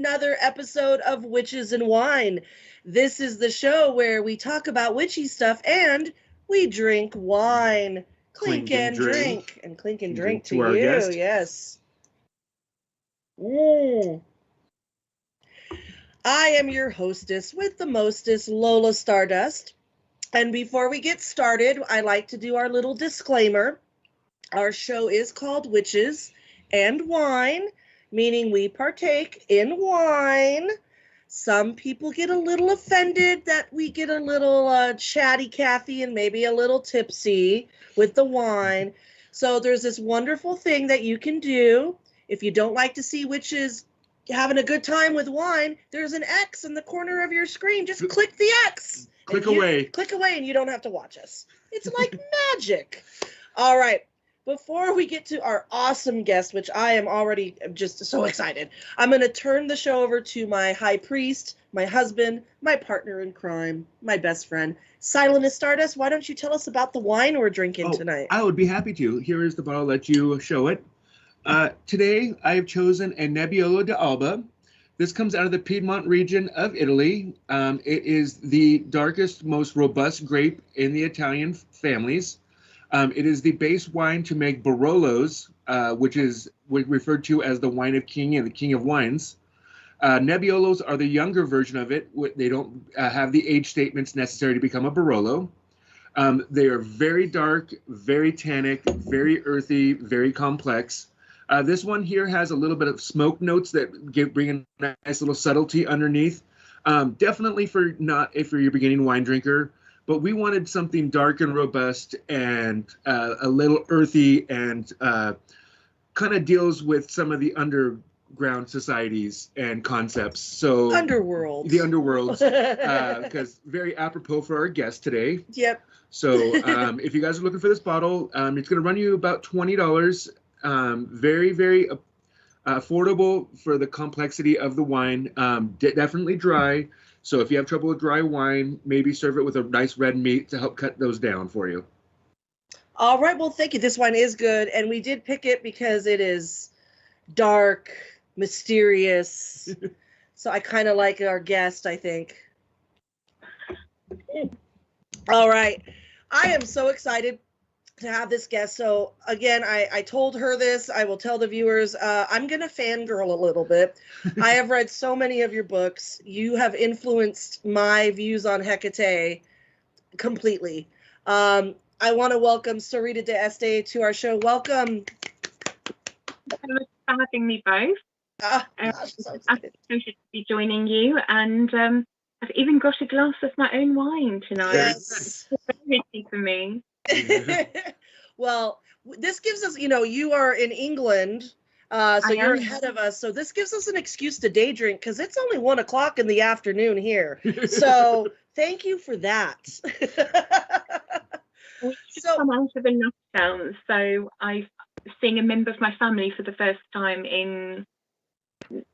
Another episode of Witches and Wine. This is the show where we talk about witchy stuff and we drink wine. Clink and drink. And clink and drink to our you, guest. Yes. I am your hostess with the mostest, Lola Stardust. And before we get started, I like to do our little disclaimer. Our show is called Witches and Wine, meaning we partake in wine. Some people get a little offended that we get a little chatty Cathy and maybe a little tipsy with the wine. So there's this wonderful thing that you can do. If you don't like to see witches having a good time with wine, there's an X in the corner of your screen. Just click the X. Click away and you don't have to watch us. It's like magic. All right. Before we get to our awesome guest, which I am already just so excited, I'm going to turn the show over to my high priest, my husband, my partner in crime, my best friend, Silent as Stardust. Why don't you tell us about the wine we're drinking tonight? I would be happy to. Here is the bottle. I'll let you show it. Today, I have chosen a Nebbiolo d'Alba. This comes out of the Piedmont region of Italy. It is the darkest, most robust grape in the Italian families. It is the base wine to make Barolos, which is referred to as the wine of king and the king of wines. Nebbiolos are the younger version of it. They don't have the age statements necessary to become a Barolo. They are very dark, very tannic, very earthy, very complex. This one here has a little bit of smoke notes that bring a nice little subtlety underneath. Definitely if you're a beginning wine drinker. But we wanted something dark and robust and a little earthy and kind of deals with some of the underground societies and concepts. So Underworld. The underworld, because very apropos for our guest today. Yep. So if you guys are looking for this bottle, it's going to run you about $20. Very, very affordable for the complexity of the wine. Definitely dry. So if you have trouble with dry wine, maybe serve it with a nice red meat to help cut those down for you. All right. Well, thank you. This wine is good. And we did pick it because it is dark, mysterious. So I kind of like our guest, I think. All right. I am so excited to have this guest. So again, I told her this. I will tell the viewers, I'm going to fangirl a little bit. I have read so many of your books. You have influenced my views on Hecate completely. I want to welcome Sorita de Este to our show. Welcome. Thank you for having me both. I'm so excited. I'm excited to be joining you, and I've even got a glass of my own wine tonight. Yes. It's very risky for me. Well, this gives us, you are in England, so you're ahead of us. So this gives us an excuse to day drink because it's only 1 o'clock in the afternoon here. So thank you for that. We should come out of a lockdown. So I'm seeing a member of my family for the first time in,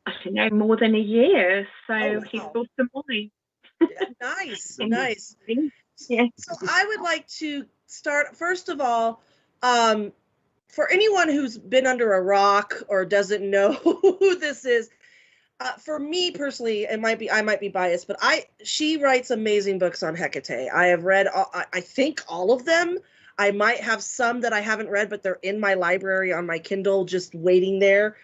I don't know, more than a year. So he's brought some wine. Nice. Yeah. So I would like to start, first of all, for anyone who's been under a rock or doesn't know who this is, for me personally, I might be biased, but she writes amazing books on Hecate. I have read, I think all of them. I might have some that I haven't read, but they're in my library on my Kindle, just waiting there.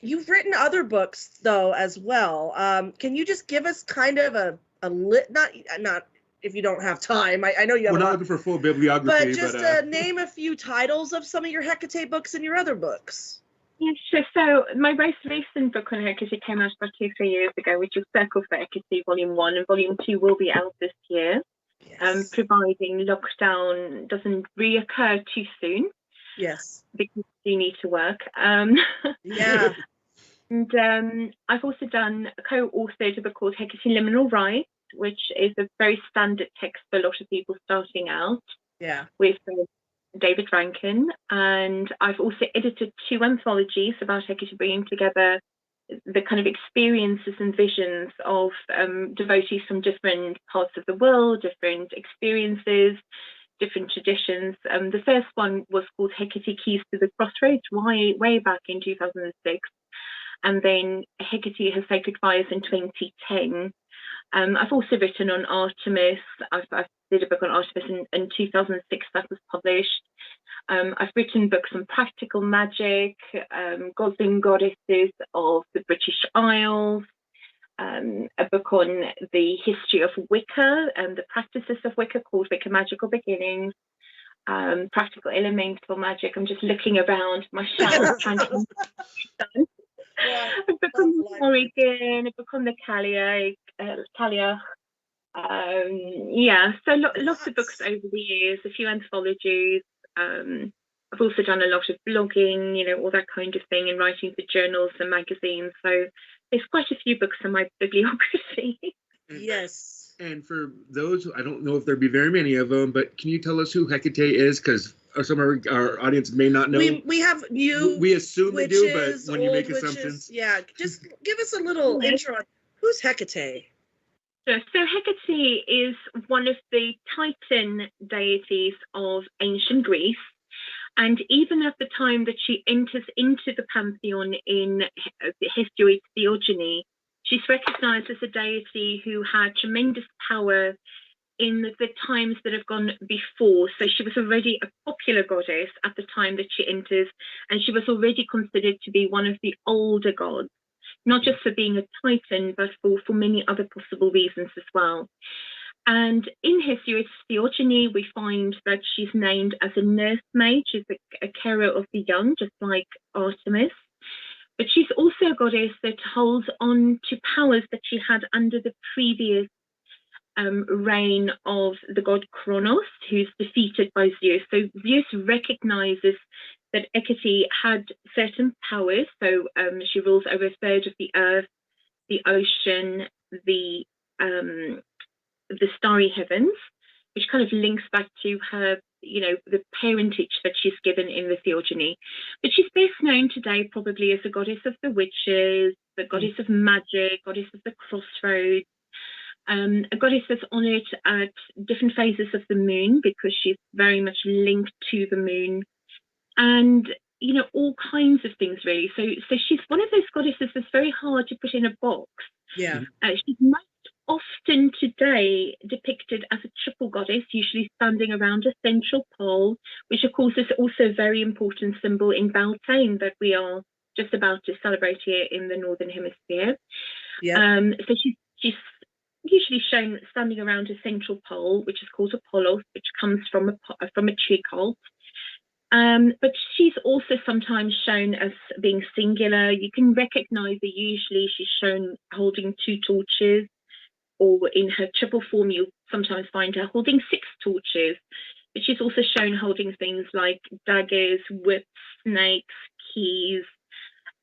You've written other books though as well. Can you just give us kind of not if you don't have time. I know you have. We're not looking for full bibliography, but just name a few titles of some of your Hecate books and your other books. Yeah, sure. So my most recent book on Hecate came out about 2-3 years ago, which is Circle for Hecate, Volume 1, and Volume 2 will be out this year. Yes. Providing lockdown doesn't reoccur too soon. Yes. Because you need to work. Yeah. And I've also co-authored a book called Hecate Liminal Rites, which is a very standard text for a lot of people starting out. Yeah. With David Rankin. And I've also edited 2 anthologies about Hecate, bringing together the kind of experiences and visions of devotees from different parts of the world, different experiences, different traditions. The first one was called Hecate Keys to the Crossroads, way back in 2006. and then Hecate Has Sacred Fires in 2010. I've also written on Artemis. I did a book on Artemis in 2006 that was published. I've written books on practical magic, gods and goddesses of the British Isles, a book on the history of Wicca and the practices of Wicca called Wicca Magical Beginnings, practical elemental magic. I'm just looking around my shelf trying to a book on the Oregon, a book on the Calia. So lots of books over the years, a few anthologies. I've also done a lot of blogging, all that kind of thing, and writing for journals and magazines. So there's quite a few books in my bibliography. Yes. And for those, I don't know if there'd be very many of them, but can you tell us who Hecate is? Because some of our audience may not know. We have new. We assume witches, they do, but when you make witches, assumptions. yeah, just give us a little intro. Who's Hecate? So Hecate is one of the Titan deities of ancient Greece. And even at the time that she enters into the pantheon in Hesiod's Theogony, she's recognized as a deity who had tremendous power in the times that have gone before. So she was already a popular goddess at the time that she enters, and she was already considered to be one of the older gods, not just for being a Titan, but for many other possible reasons as well. And in Hesiod's Theogony, we find that she's named as a nursemaid. She's a carer of the young, just like Artemis. But she's also a goddess that holds on to powers that she had under the previous reign of the god Kronos, who's defeated by Zeus. So Zeus recognizes that Hecate had certain powers. So she rules over a third of the earth, the ocean, the starry heavens, which kind of links back to her, the parentage that she's given in the Theogony. But she's best known today probably as the goddess of the witches, the goddess of magic, goddess of the crossroads, a goddess that's honoured at different phases of the moon because she's very much linked to the moon, and all kinds of things really. So she's one of those goddesses that's very hard to put in a box. Yeah. She's most often today depicted as a triple goddess, usually standing around a central pole, which of course is also a very important symbol in Beltane that we are just about to celebrate here in the Northern Hemisphere. Yeah. So she's usually shown standing around a central pole, which is called Apollos, which comes from a tree cult. But she's also sometimes shown as being singular. You can recognize her. Usually she's shown holding 2 torches, or in her triple form you'll sometimes find her holding 6 torches. But she's also shown holding things like daggers, whips, snakes, keys,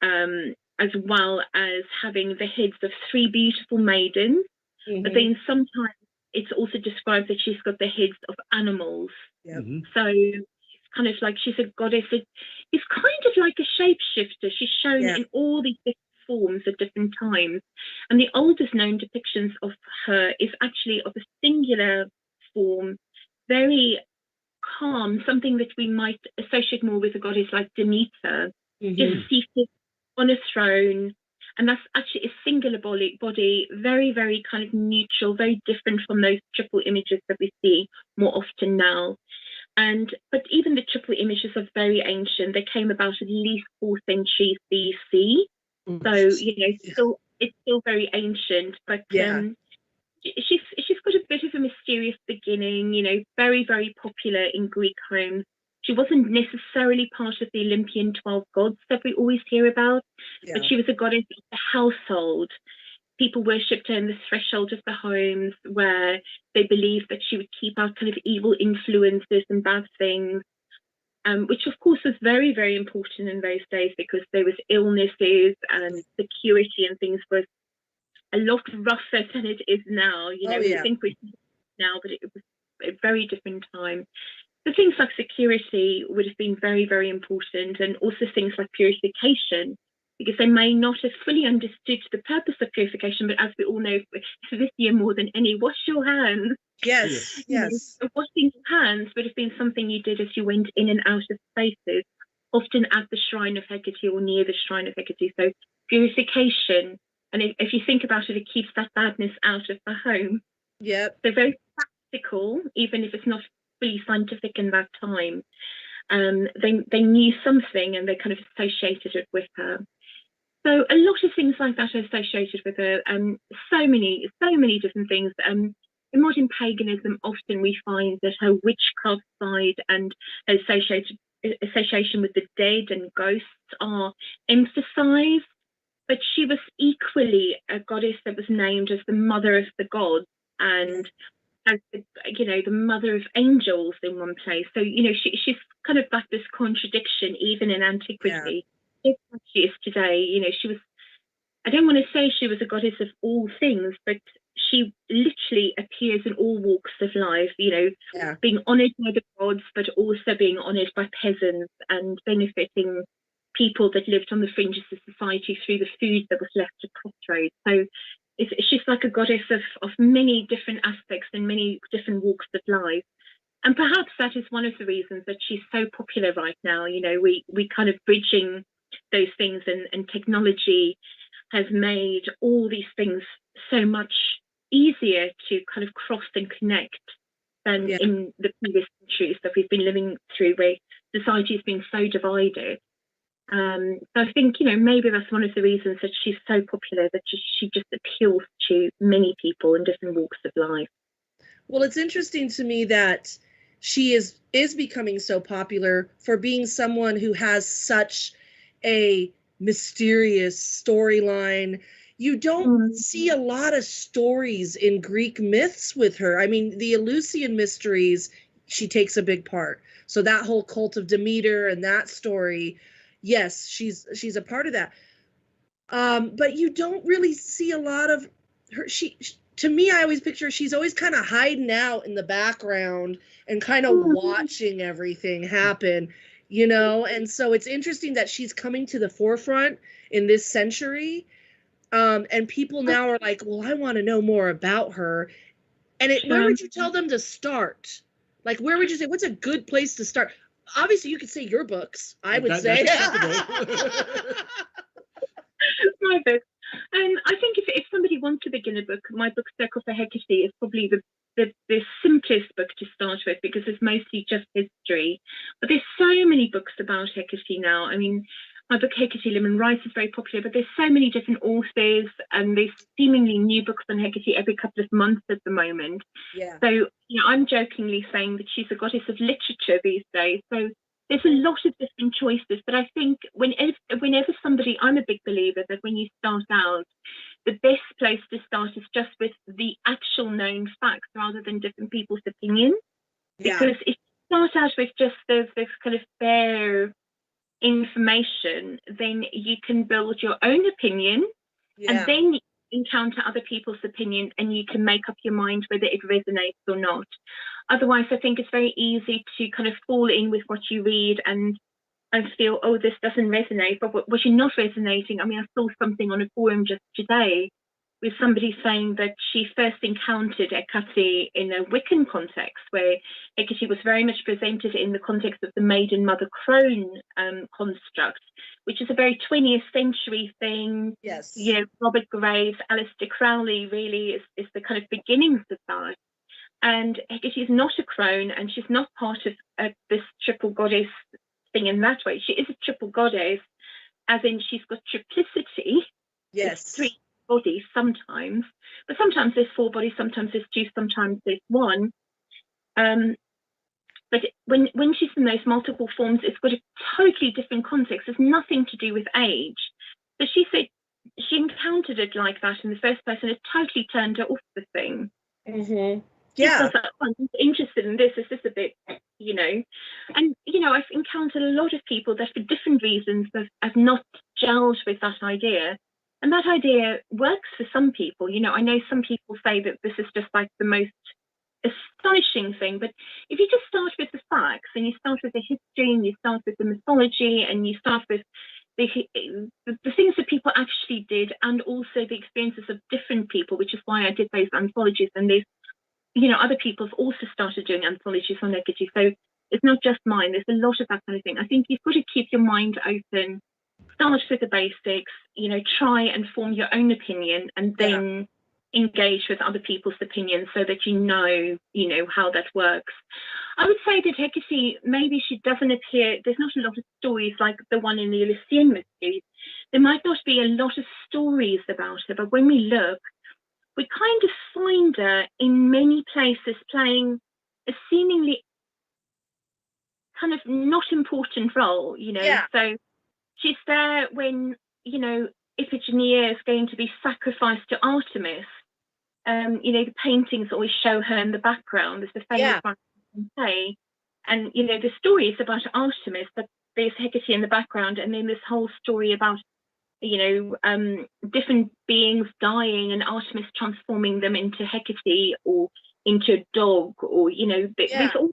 as well as having the heads of 3 beautiful maidens. Mm-hmm. But then sometimes it's also described that she's got the heads of animals. Yep. Mm-hmm. So it's kind of like she's a goddess. It's kind of like a shapeshifter. She's shown in all these different forms at different times. And the oldest known depictions of her is actually of a singular form, very calm, something that we might associate more with a goddess like Demeter, just seated on a throne. And that's actually a singular body, very, very kind of neutral, very different from those triple images that we see more often now. But even the triple images are very ancient. They came about at least 4th century BC. So, it's still very ancient. But she's got a bit of a mysterious beginning, very, very popular in Greek homes. She wasn't necessarily part of the Olympian 12 gods that we always hear about, but she was a goddess of the household. People worshipped her in the threshold of the homes, where they believed that she would keep out kind of evil influences and bad things, which of course was very, very important in those days because there was illnesses and security and things was a lot rougher than it is now. We think we now, but it was a very different time. So things like security would have been very, very important, and also things like purification, because they may not have fully understood the purpose of purification, but as we all know, for this year more than any, wash your hands. Yes. Washing your hands would have been something you did as you went in and out of spaces. often at the shrine of Hecate or near the shrine of Hecate. So purification, and if you think about it, it keeps that badness out of the home. Yep. They're very practical, even if it's not fully scientific in that time. They knew something, and they kind of associated it with her. So a lot of things like that are associated with her. So many different things. In modern paganism, often we find that her witchcraft side and association with the dead and ghosts are emphasized. But she was equally a goddess that was named as the mother of the gods, and as the, the mother of angels in one place. So she's kind of got this contradiction even in antiquity. Just like she is today. She was, I don't want to say she was a goddess of all things, but she literally appears in all walks of life, being honored by the gods, but also being honored by peasants and benefiting people that lived on the fringes of society through the food that was left to crossroads. So she's like a goddess of many different aspects and many different walks of life. And perhaps that is one of the reasons that she's so popular right now. We kind of bridging those things, and technology has made all these things so much easier to kind of cross and connect than in the previous centuries that we've been living through, where society has been so divided. So I think, maybe that's one of the reasons that she's so popular, that she just appeals to many people in different walks of life. Well, it's interesting to me that she is becoming so popular for being someone who has such a mysterious storyline. You don't see a lot of stories in Greek myths with her. I mean, the Eleusinian mysteries, she takes a big part. So that whole cult of Demeter and that story, yes, she's a part of that. But you don't really see a lot of her. To me, I always picture she's always kind of hiding out in the background and kind of watching everything happen, and so it's interesting that she's coming to the forefront in this century. And people now are like, well, I want to know more about her. And where would you tell them to start? Like, where would you say, what's a good place to start? Obviously, you could say your books, I would say. My books. I think if somebody wants to begin a book, my book, Circle for Hecate, is probably the simplest book to start with, because it's mostly just history. But there's so many books about Hecate now. I mean, my book, Hecate, Lemon Rice, is very popular, but there's so many different authors, and there's seemingly new books on Hecate every couple of months at the moment. Yeah. So, I'm jokingly saying that she's a goddess of literature these days. So there's a lot of different choices, but I think whenever somebody, I'm a big believer that when you start out, the best place to start is just with the actual known facts rather than different people's opinions. Yeah. Because if you start out with just this kind of bare information, then you can build your own opinion, and then you encounter other people's opinion, and you can make up your mind whether it resonates or not. Otherwise, I think it's very easy to kind of fall in with what you read and feel, oh, this doesn't resonate. But what you're not resonating, I mean, I saw something on a forum just today with somebody saying that she first encountered Hecate in a Wiccan context, where Hecate was very much presented in the context of the maiden mother crone construct, which is a very 20th century thing. Yes. Robert Graves, Aleister Crowley really is the kind of beginnings of that. And Hecate is not a crone, and she's not part of this triple goddess thing in that way. She is a triple goddess, as in she's got triplicity. Yes. There's 3 bodies sometimes, but sometimes there's 4 bodies, sometimes there's 2, sometimes there's 1. But when she's in those multiple forms, it's got a totally different context. It's nothing to do with age. So she said she encountered it like that in the first place, and it totally turned her off the thing. Mm-hmm. Yeah. I'm interested in this. Is this a bit, And, I've encountered a lot of people that for different reasons have not gelled with that idea. And that idea works for some people. I know some people say that this is just like the most astonishing thing. But if you just start with the facts, and you start with the history, and you start with the mythology, and you start with the things that people actually did, and also the experiences of different people, which is why I did those anthologies. And there's other people have also started doing anthologies on Hecate. So It's not just mine. There's a lot of that kind of thing. I think you've got to keep your mind open, start with the basics, you know, try and form your own opinion, and then engage with other people's opinions so that you know how that works. I would say that Hecate, maybe she doesn't appear, there's not a lot of stories like the one in the Elysian mysteries. There might not be a lot of stories about her, but when we look, we kind of find her in many places playing a seemingly kind of not important role, you know. Yeah. So she's there when, you know, Iphigenia is going to be sacrificed to Artemis. You know, the paintings always show her in the background. There's the famous one in Pompeii. And, you know, the story is about Artemis, but there's Hecate in the background. And then this whole story about, you know, different beings dying and Artemis transforming them into Hecate or into a dog, or, you know, there's all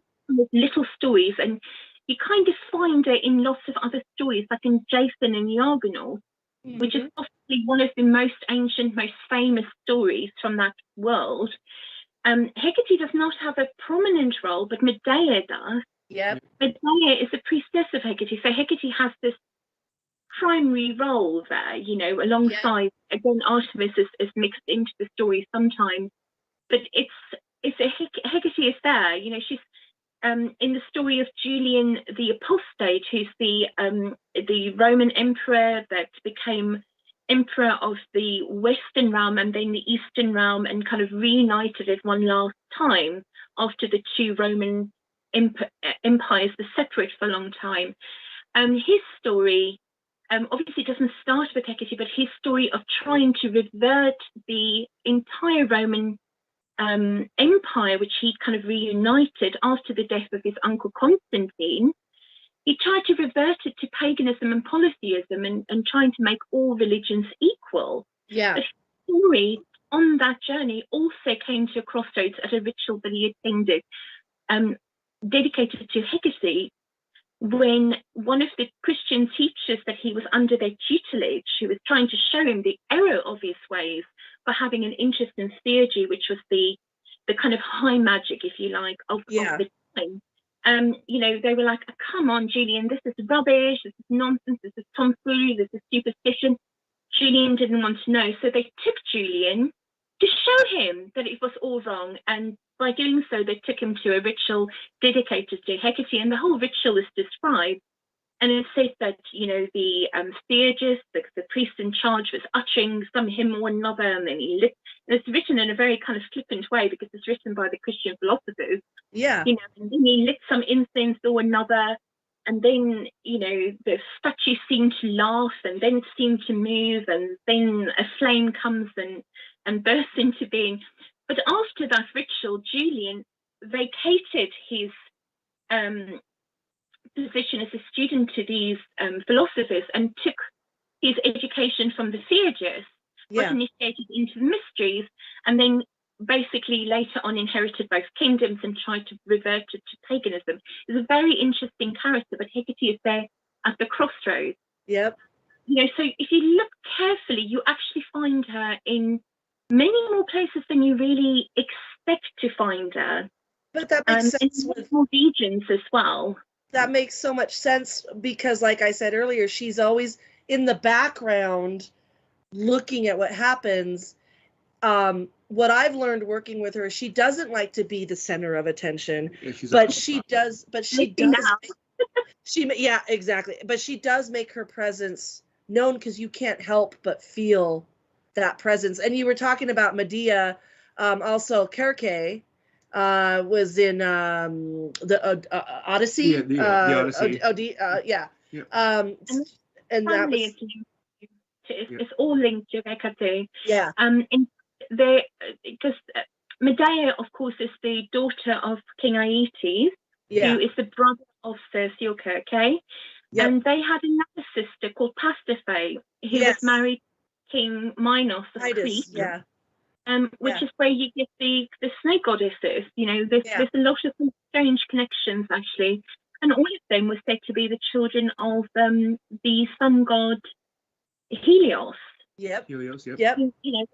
little stories. And you kind of find it in lots of other stories, like in Jason and the Argonauts, which is possibly one of the most ancient, most famous stories from that world. Hecate does not have a prominent role, but Medea does. Yep. Medea is a priestess of Hecate, so Hecate has this primary role there, you know, alongside, again, Artemis is mixed into the story sometimes, but Hecate is there, you know. She's in the story of Julian the Apostate, who's the Roman emperor that became emperor of the Western realm and then the Eastern realm, and kind of reunited it one last time after the two Roman empires were separate for a long time. His story obviously doesn't start with Hecate, but his story of trying to revert the entire Roman empire, which he kind of reunited after the death of his uncle Constantine. He tried to revert it to paganism and polytheism and trying to make all religions equal. Yeah. But his story on that journey also came to a crossroads at a ritual that he attended, dedicated to Hecate, when one of the Christian teachers that he was under their tutelage, who was trying to show him the error of his ways for having an interest in theurgy, which was the kind of high magic, if you like, of the time. You know, they were like, oh, come on, Julian, this is rubbish, this is nonsense, this is tomfoolery, this is superstition. Julian didn't want to know, so they took Julian to show him that it was all wrong, and by doing so, they took him to a ritual dedicated to Hecate, and the whole ritual is described. And it says that, you know, the theurgist, the priest in charge, was uttering some hymn or another, and then he lit. And it's written in a very kind of flippant way because it's written by the Christian philosophers. Yeah. You know, and then he lit some incense or another, and then, you know, the statue seemed to laugh, and then seemed to move, and then a flame comes and bursts into being. But after that ritual, Julian vacated his position as a student to these philosophers and took his education from the theurgists, was initiated into the mysteries, and then basically later on inherited both kingdoms and tried to revert it to paganism. It's a very interesting character, but Hecate is there at the crossroads. Yep. You know, so if you look carefully, you actually find her in many more places than you really expect to find her. But that makes sense with more regions as well. That makes so much sense because, like I said earlier, she's always in the background looking at what happens. What I've learned working with her, she doesn't like to be the center of attention, but she does. But she does. Exactly. But she does make her presence known because you can't help but feel that presence. And you were talking about Medea, also Circe. Was in the Odyssey. The Odyssey. And that was, it's all linked to Hecate. Yeah. Because Medea, of course, is the daughter of King Aeetes, who is the brother of Circe or Circe. Yep. And they had another sister called Pasiphae, who was married to King Minos of Crete. Yeah. Which is where you get the snake goddesses. You know, there's a lot of strange connections actually, and all of them were said to be the children of the sun god Helios. Yep. Helios. Yep. Yep. You know,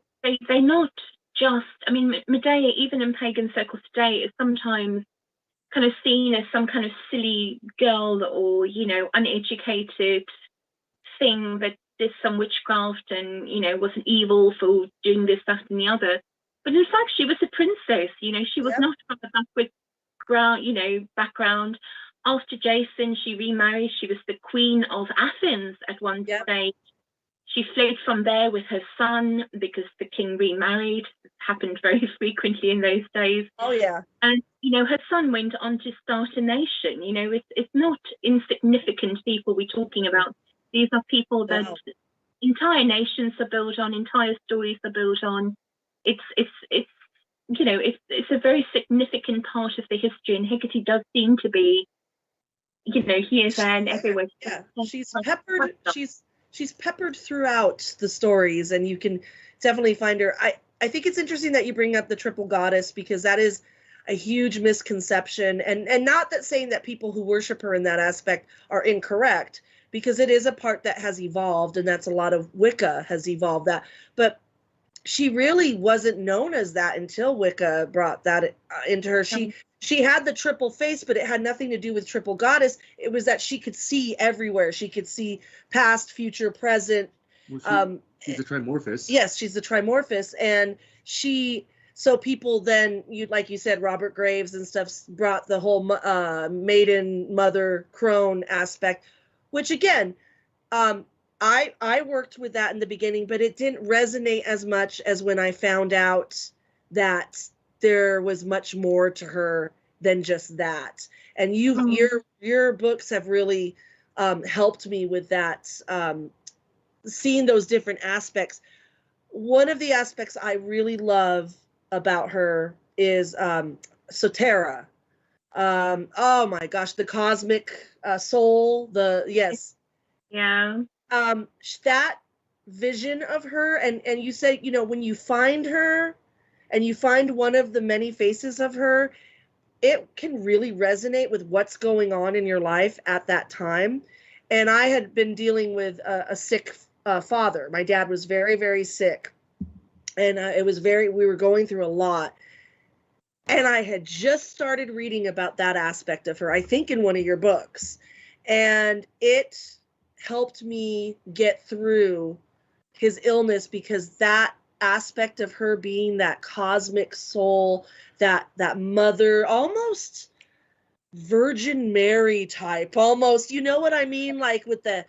they're not just. I mean, Medea, even in pagan circles today, is sometimes kind of seen as some kind of silly girl or, you know, uneducated thing that did some witchcraft and, you know, was evil for doing this, that, and the other. But in fact, she was a princess. You know, she was not from a backward ground, you know, background. After Jason, she remarried. She was the queen of Athens at one stage. She fled from there with her son because the king remarried. It happened very frequently in those days. Oh, yeah. And, you know, her son went on to start a nation. You know, it's not insignificant people we're talking about. These are people that entire nations are built on, entire stories are built on. It's you know, it's a very significant part of the history, and Hecate does seem to be, you know, here, there, and everywhere. Yeah, she's peppered. She's peppered throughout the stories, and you can definitely find her. I think it's interesting that you bring up the triple goddess, because that is a huge misconception, and not that saying that people who worship her in that aspect are incorrect, because it is a part that has evolved, and that's a lot of Wicca has evolved that. But she really wasn't known as that until Wicca brought that into her. She had the triple face, but it had nothing to do with triple goddess. It was that she could see everywhere. She could see past, future, present. Well, she's a trimorphous. Yes, she's a trimorphous. And so people then, like you said, Robert Graves and stuff brought the whole maiden, mother, crone aspect, which again, I worked with that in the beginning, but it didn't resonate as much as when I found out that there was much more to her than just that. And your books have really helped me with that, seeing those different aspects. One of the aspects I really love about her is Sorita. Oh my gosh, the cosmic soul. Yeah. That vision of her, and you say, you know, when you find her and you find one of the many faces of her, it can really resonate with what's going on in your life at that time. And I had been dealing with a sick father. My dad was very, very sick, and we were going through a lot. And I had just started reading about that aspect of her, I think in one of your books, and it helped me get through his illness, because that aspect of her being that cosmic soul, that mother, almost Virgin Mary type, almost, you know what I mean, like with the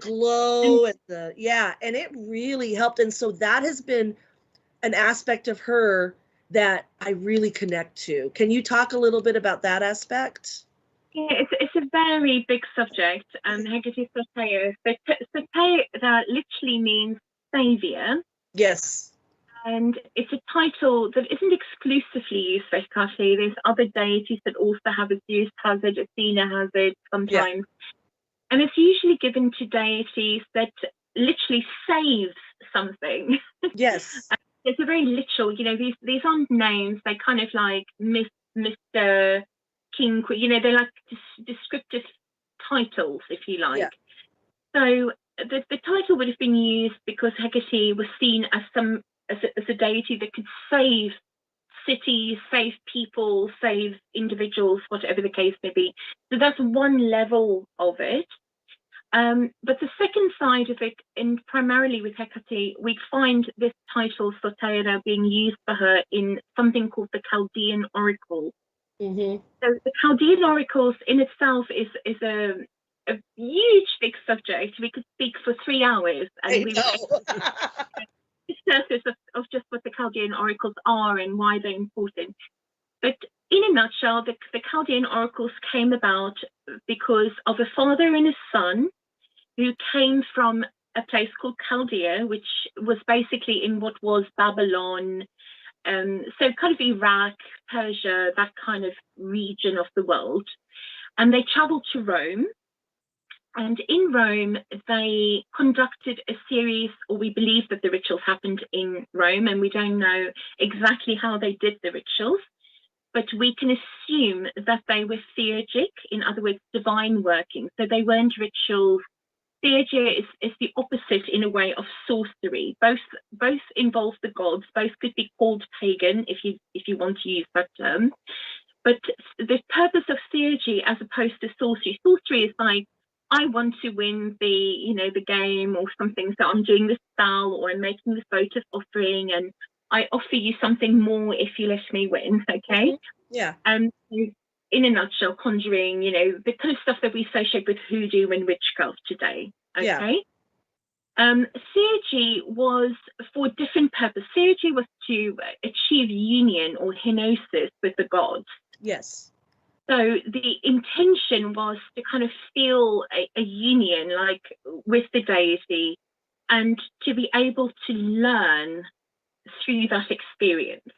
glow and and it really helped. And so that has been an aspect of her that I really connect to. Can you talk a little bit about that aspect? Yeah, it's a very big subject, Hecate Sorita. Sorita literally means savior. Yes. And it's a title that isn't exclusively used for Hecate. There's other deities that also have it. Zeus has it, Athena has it sometimes. Yeah. And it's usually given to deities that literally saves something. Yes. It's a very literal, you know, these aren't names. They kind of like Mr. King, you know, they're like descriptive titles, if you like. Yeah. So the title would have been used because Hecate was seen as a deity that could save cities, save people, save individuals, whatever the case may be. So that's one level of it. But the second side of it, and primarily with Hecate, we find this title Sorita being used for her in something called the Chaldean Oracles. Mm-hmm. So the Chaldean Oracles in itself is a huge big subject. We could speak for 3 hours, and we would the surface of just what the Chaldean Oracles are and why they're important. But in a nutshell, the Chaldean Oracles came about because of a father and a son who came from a place called Chaldea, which was basically in what was Babylon, so kind of Iraq, Persia, that kind of region of the world. And they traveled to Rome. And in Rome, they conducted a series, or we believe that the rituals happened in Rome, and we don't know exactly how they did the rituals, but we can assume that they were theurgic, in other words, divine working. So they weren't rituals. Theurgy is the opposite in a way of sorcery. Both involve the gods. Both could be called pagan, if you want to use that term. But the purpose of theurgy as opposed to sorcery is like, I want to win the game or something, so I'm doing this spell or I'm making this votive offering, and I offer you something more if you let me win. Okay. Yeah. In a nutshell, conjuring, the kind of stuff that we associate with hoodoo and witchcraft today. Okay. Yeah. Theurgy was for a different purpose. Theurgy was to achieve union or henosis with the gods. Yes. So the intention was to kind of feel a union, like with the deity, and to be able to learn through that experience.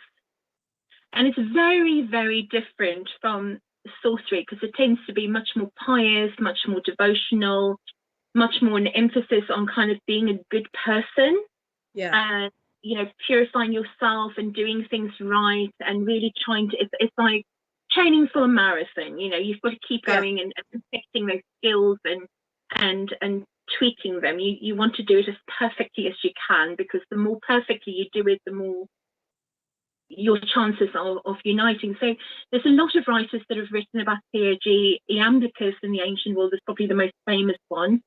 And it's very, very different from sorcery, because it tends to be much more pious, much more devotional, much more an emphasis on kind of being a good person. Yeah. And, purifying yourself and doing things right, and really trying to, it's like training for a marathon. You've got to keep going and perfecting those skills and tweaking them. You want to do it as perfectly as you can, because the more perfectly you do it, the more your chances of uniting. So there's a lot of writers that have written about theurgy. Iamblichus in the ancient world is probably the most famous one.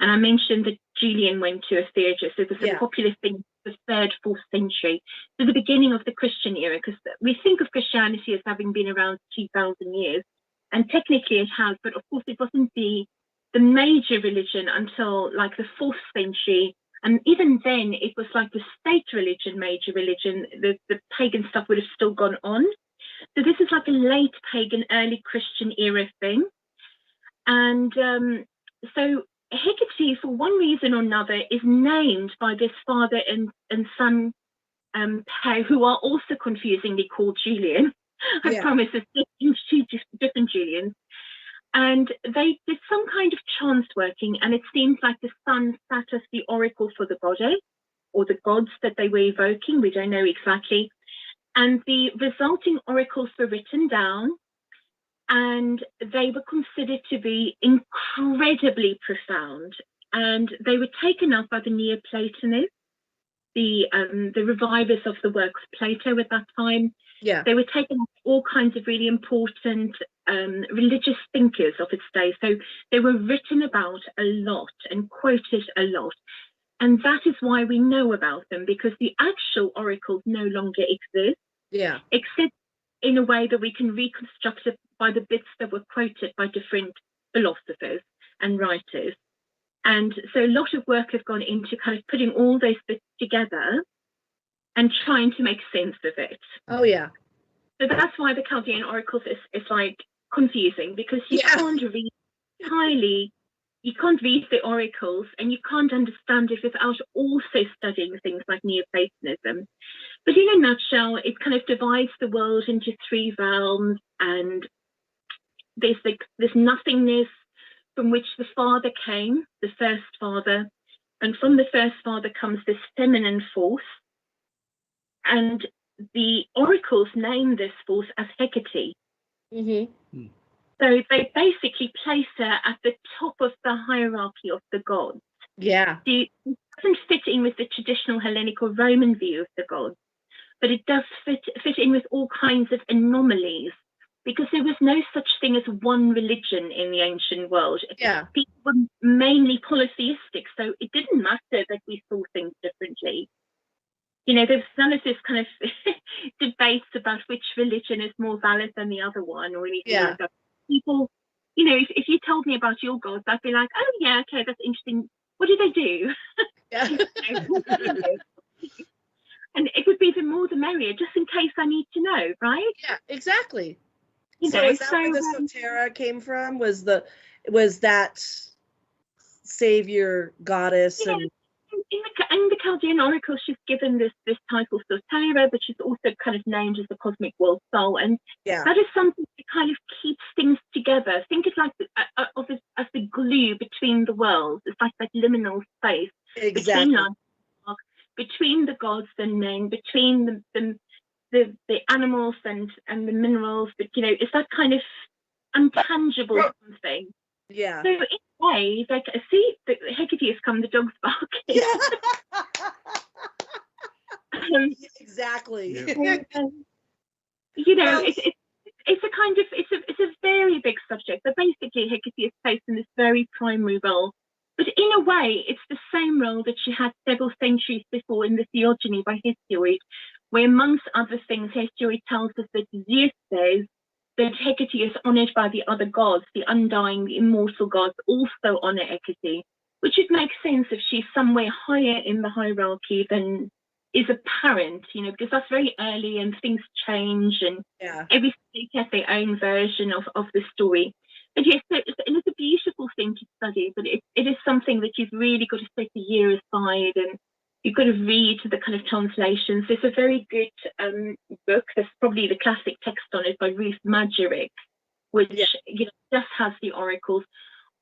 And I mentioned that Julian went to a theurgist. It was a popular thing in the 3rd, 4th century, so the beginning of the Christian era, because we think of Christianity as having been around 2,000 years, and technically it has, but of course it wasn't the major religion until like the 4th century. And even then, it was like the state religion, major religion. The pagan stuff would have still gone on. So this is like a late pagan, early Christian era thing. And so Hecate, for one reason or another, is named by this father and son pair, who are also confusingly called Julian. I promise there's two different Julians. And they did some kind of chance working, and it seems like the son sat as the oracle for the goddess or the gods that they were evoking. We don't know exactly. And the resulting oracles were written down, and they were considered to be incredibly profound. And they were taken up by the Neoplatonists, the revivers of the work of Plato at that time. Yeah. They were taken up all kinds of really important religious thinkers of its day. So they were written about a lot and quoted a lot. And that is why we know about them, because the actual oracles no longer exist. Yeah. Except in a way that we can reconstruct it by the bits that were quoted by different philosophers and writers. And so a lot of work has gone into kind of putting all those bits together and trying to make sense of it. Oh, yeah. So that's why the Chaldean Oracles is like confusing, because you can't read entirely, you can't read the oracles and you can't understand it without also studying things like Neoplatonism. But in a nutshell, it kind of divides the world into 3 realms, and there's this nothingness from which the father came, the first father, and from the first father comes this feminine force, and the oracles name this force as Hecate. Mm-hmm. So they basically place her at the top of the hierarchy of the gods. Yeah. It doesn't fit in with the traditional Hellenic or Roman view of the gods, but it does fit in with all kinds of anomalies, because there was no such thing as one religion in the ancient world. Yeah. People were mainly polytheistic, so it didn't matter that we saw things differently. There's none of this kind of debates about which religion is more valid than the other one or anything like that. People, if you told me about your gods, I'd be like, oh yeah, okay, that's interesting. What do they do? Yeah. And it would be the more the merrier, just in case I need to know, right? Yeah, exactly. Is that where the Sorita came from? Was that savior goddess? And in the Chaldean Oracles, she's given this title Sorita, but she's also kind of named as the cosmic world soul, and that is something that kind of keeps things together. Think of like as the glue between the worlds. It's like that liminal space between the gods and men, between the animals and the minerals. But it's that kind of intangible something. Yeah. So in a way, like, see, the Hecate has come, the dog's barking. Yeah. Exactly. It's a it's a very big subject, but basically Hecate is placed in this very primary role. But in a way, it's the same role that she had several centuries before in the Theogony by Hesiod, where amongst other things, Hesiod tells us that Zeus says that Hecate is honored by the other gods, the undying, the immortal gods also honor Hecate, which would make sense if she's somewhere higher in the hierarchy than is apparent, you know, because that's very early and things change and every state has their own version of the story. But yes, it's a beautiful thing to study, but it is something that you've really got to set a year aside and you've got to read the kind of translations. There's a very good book, there's probably the classic text on it by Ruth Magaric, which you know, just has the oracles.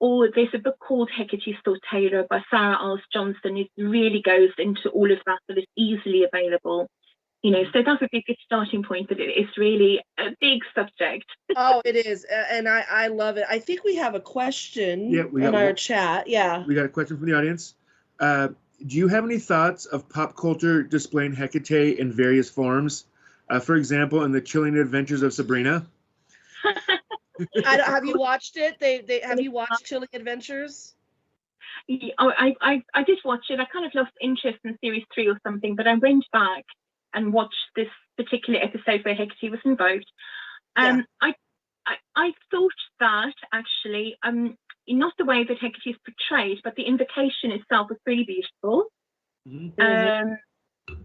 Or there's a book called Hecate's Sorita by Sarah Arles Johnson. It really goes into all of that, but it's easily available. You know, so that would be a good starting point, but it's really a big subject. Oh, it is. And I love it. I think we have a question in our chat. Yeah. We got a question from the audience. Do you have any thoughts of pop culture displaying Hecate in various forms? For example, in the Chilling Adventures of Sabrina? Have you watched it? Have you watched Chilling Adventures? Yeah, I did watch it. I kind of lost interest in series 3 or something, but I went back and watched this particular episode where Hecate was invoked. I thought that actually, not the way that Hecate is portrayed, but the invocation itself was really beautiful. Mm-hmm.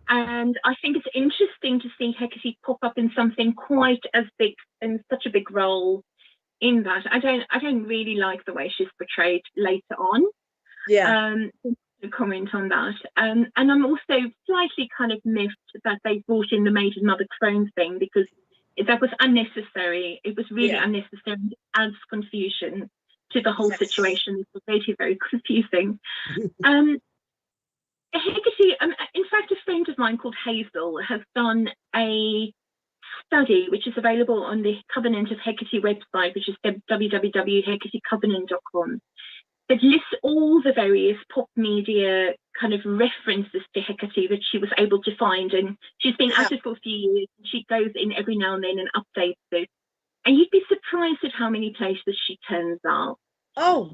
And I think it's interesting to see Hecate pop up in something quite as big, in such a big role in that. I don't really like the way she's portrayed later on. To comment on that. And I'm also slightly kind of miffed that they brought in the maiden mother crone thing, because that was unnecessary. It was really unnecessary. It adds confusion to the whole situation. It was very, very confusing. Hecate, in fact, a friend of mine called Hazel has done a study which is available on the Covenant of Hecate website, which is www.hecatecovenant.com, that lists all the various pop media kind of references to Hecate that she was able to find. And she's been at it for a few years. And she goes in every now and then and updates it. And you'd be surprised at how many places she turns up. Oh,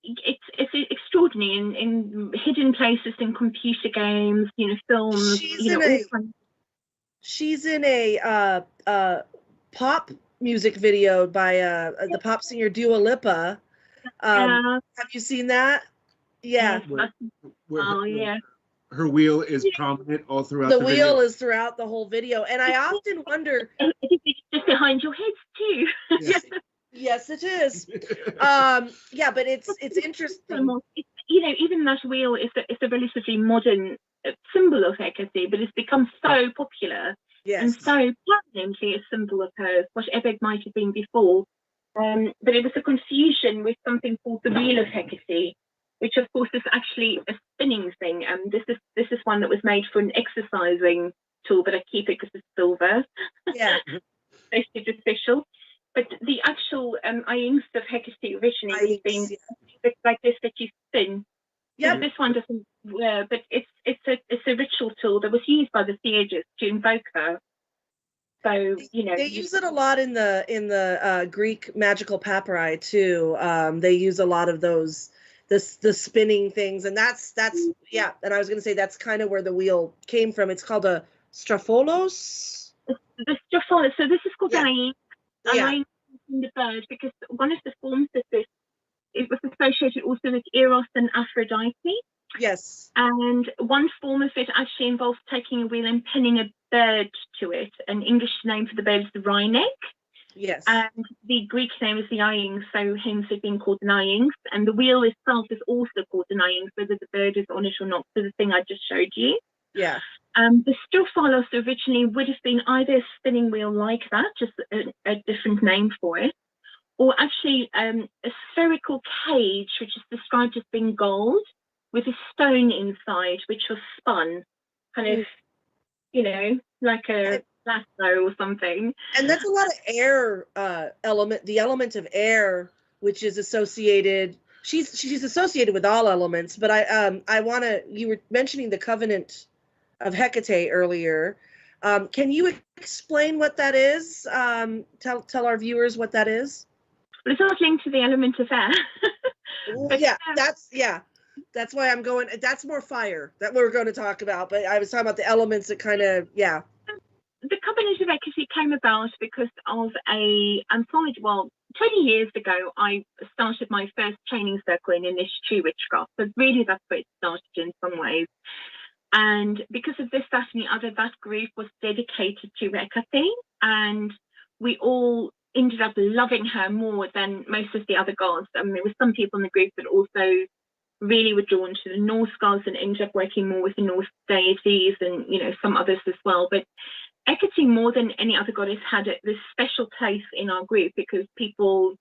it's extraordinary in hidden places in computer games, you know, films. She's in a pop music video by the pop singer Dua Lipa. Have you seen that? Yeah. Her wheel is prominent all throughout the video. The wheel is throughout the whole video, and I often wonder. It's just behind your heads too. Yes, it is. But it's interesting. You know, even that wheel is a relatively modern symbol of Hecate, but it's become so popular and so permanently a symbol of hers, whatever it might have been before. But it was a confusion with something called the Wheel of Hecate, which of course is actually a spinning thing. This is one that was made for an exercising tool, but I keep it because it's silver. Yeah. It's official. But the actual Iings of Hecate originally was being like this that you spin. Yeah. So this one doesn't wear, but it's a ritual tool that was used by the Theages to invoke her. So you know, they use it a lot in the Greek magical papyri too. They use a lot of those the spinning things, and that's yeah. And I was going to say that's kind of where the wheel came from. It's called a stropholos. The stropholos. So this is called Ieng. Ieng in the bird, because one of the forms of this, it was associated also with Eros and Aphrodite. Yes. And one form of it actually involves taking a wheel and pinning a bird to it. An English name for the bird is the wryneck. Yes. And the Greek name is the Ieng, so hence it being called an Ieng. And the wheel itself is also called an Ieng, whether the bird is on it or not. So the thing I just showed you. Yeah. The stropholos originally would have been either a spinning wheel like that, just a different name for it, or actually a spherical cage, which is described as being gold, with a stone inside, which was spun, kind of, you know, like a lasso or something. And that's a lot of air element, the element of air, which is associated. She's associated with all elements, but I want to. You were mentioning the Covenant of Hecate earlier. Can you explain what that is? Tell our viewers what that is. Well, it's not linked to the element of air. Well, that's why I'm going. That's more fire that we're going to talk about. But I was talking about the elements that kind of, yeah. The covenant of Hecate came about because of a anthology. Well, 20 years ago, I started my first training circle in initiatory witchcraft. So really, that's where it started in some ways. And because of this, that, and the other, that group was dedicated to Hecate, and we all ended up loving her more than most of the other gods. I mean, there were some people in the group that also really were drawn to the Norse gods and ended up working more with the Norse deities and, you know, some others as well. But Hecate, more than any other goddess, had this special place in our group because people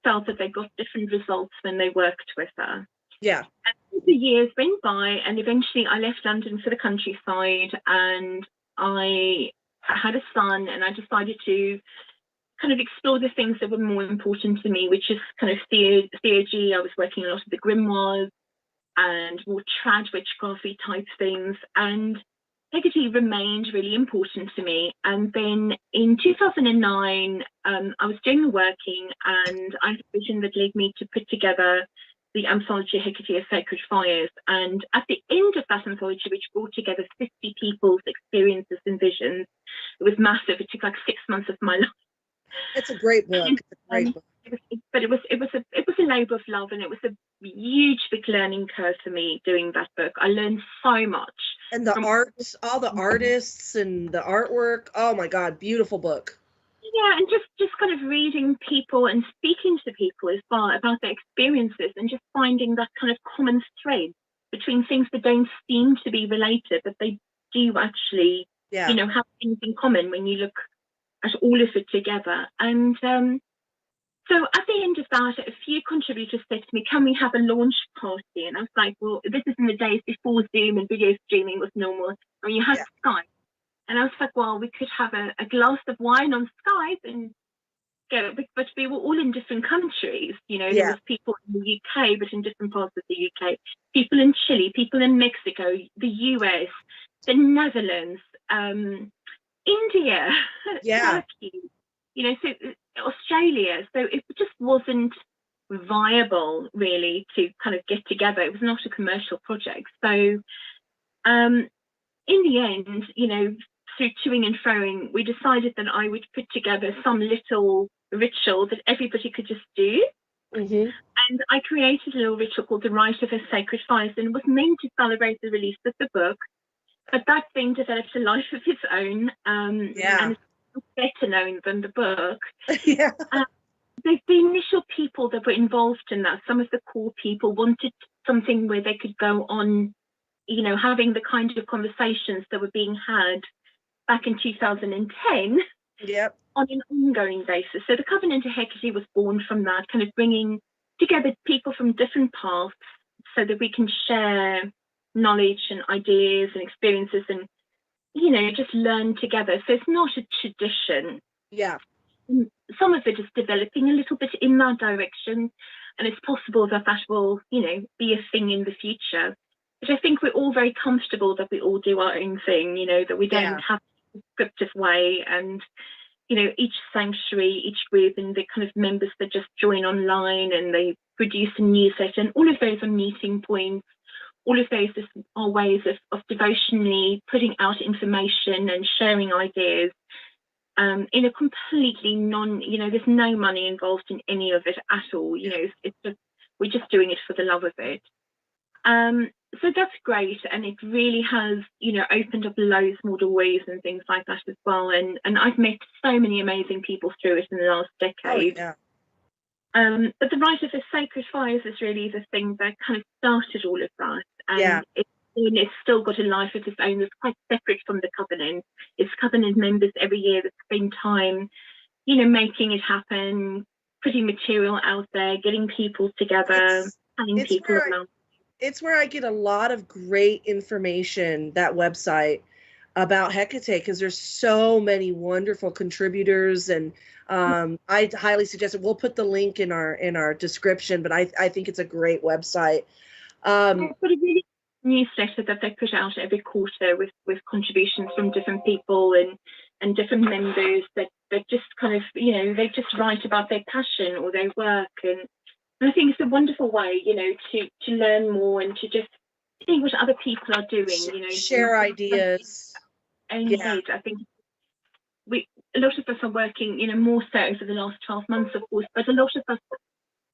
felt that they got different results when they worked with her. Yeah. And the years went by, and eventually I left London for the countryside, and I had a son, and I decided to kind of explore the things that were more important to me, which is kind of theurgy. I was working a lot of the grimoires and more trad witchcrafty type things, and Hecate remained really important to me. And then in 2009, I was doing the working, and I had a vision that led me to put together the anthology Hecate of Sacred Fires. And at the end of that anthology, which brought together 50 people's experiences and visions, it was massive. It took like 6 months of my life. It's a great book. It's a great book. It was a labor of love, and it was a huge big learning curve for me doing that book. I learned so much. And the art, all the artists and the artwork. Oh my God, beautiful book. Yeah, and just kind of reading people and speaking to people as well about their experiences, and just finding that kind of common thread between things that don't seem to be related, but they do actually, you know, have things in common when you look at all of it together. And so at the end of that, a few contributors said to me, can we have a launch party? And I was like, well, this is in the days before Zoom and video streaming was normal. I mean, you had Skype. And I was like, well, we could have a glass of wine on Skype and go, but we were all in different countries. You know, there was people in the UK, but in different parts of the UK, people in Chile, people in Mexico, the US, the Netherlands, India, Turkey, you know, so Australia. So it just wasn't viable really to kind of get together. It was not a commercial project. So in the end, you know, through toing and froing, we decided that I would put together some little ritual that everybody could just do. Mm-hmm. And I created a little ritual called the Rite of the Sacred Fires, and it was meant to celebrate the release of the book. But that thing developed a life of its own, and it's better known than the book. The initial people that were involved in that, some of the core people wanted something where they could go on, you know, having the kind of conversations that were being had back in 2010 on an ongoing basis. So the Covenant of Hecate was born from that, kind of bringing together people from different paths so that we can share knowledge and ideas and experiences and, you know, just learn together. So it's not a tradition. Some of it is developing a little bit in that direction, and it's possible that that will, you know, be a thing in the future. But I think we're all very comfortable that we all do our own thing, you know, that we don't have a prescriptive way. And, you know, each sanctuary, each group, and the kind of members that just join online and they produce a newsletter, and all of those are meeting points. All of those are ways of devotionally putting out information and sharing ideas in a completely you know, there's no money involved in any of it at all. You know, it's just, we're just doing it for the love of it. So that's great, and it really has, you know, opened up loads more doorways and things like that as well. And I've met so many amazing people through it in the last decade. But the Rite of the Sacred Fires is really the thing that kind of started all of that. And it's still got a life of its own that's quite separate from the Covenant. It's Covenant members every year that spend time, you know, making it happen, putting material out there, getting people together, planning people around. It's where I get a lot of great information, that website, about Hecate, because there's so many wonderful contributors, and I highly suggest it. We'll put the link in our description, but I think it's a great website. It's got a really newsletter that they put out every quarter with contributions from different people and different members that just kind of, you know, they just write about their passion or their work. And I think it's a wonderful way, you know, to learn more and to just see what other people are doing, you know. Share ideas. And yeah. I think a lot of us are working, you know, more so over the last 12 months, of course, but a lot of us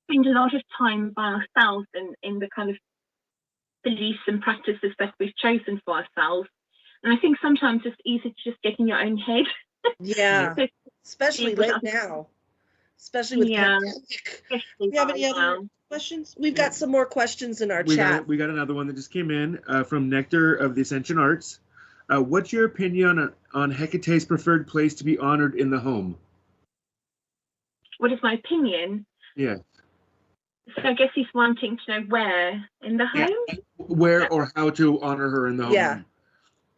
spend a lot of time by ourselves in the kind of beliefs and practices that we've chosen for ourselves. And I think sometimes it's easy to just get in your own head. Yeah, so, especially right now. Especially with pandemic. Do you have any other questions? We've got some more questions in our chat. We got another one that just came in from Nectar of the Ascension Arts. What's your opinion on Hecate's preferred place to be honored in the home? What is my opinion? Yeah. So I guess he's wanting to know where in the home? Yeah. Where or how to honor her in the home. Yeah.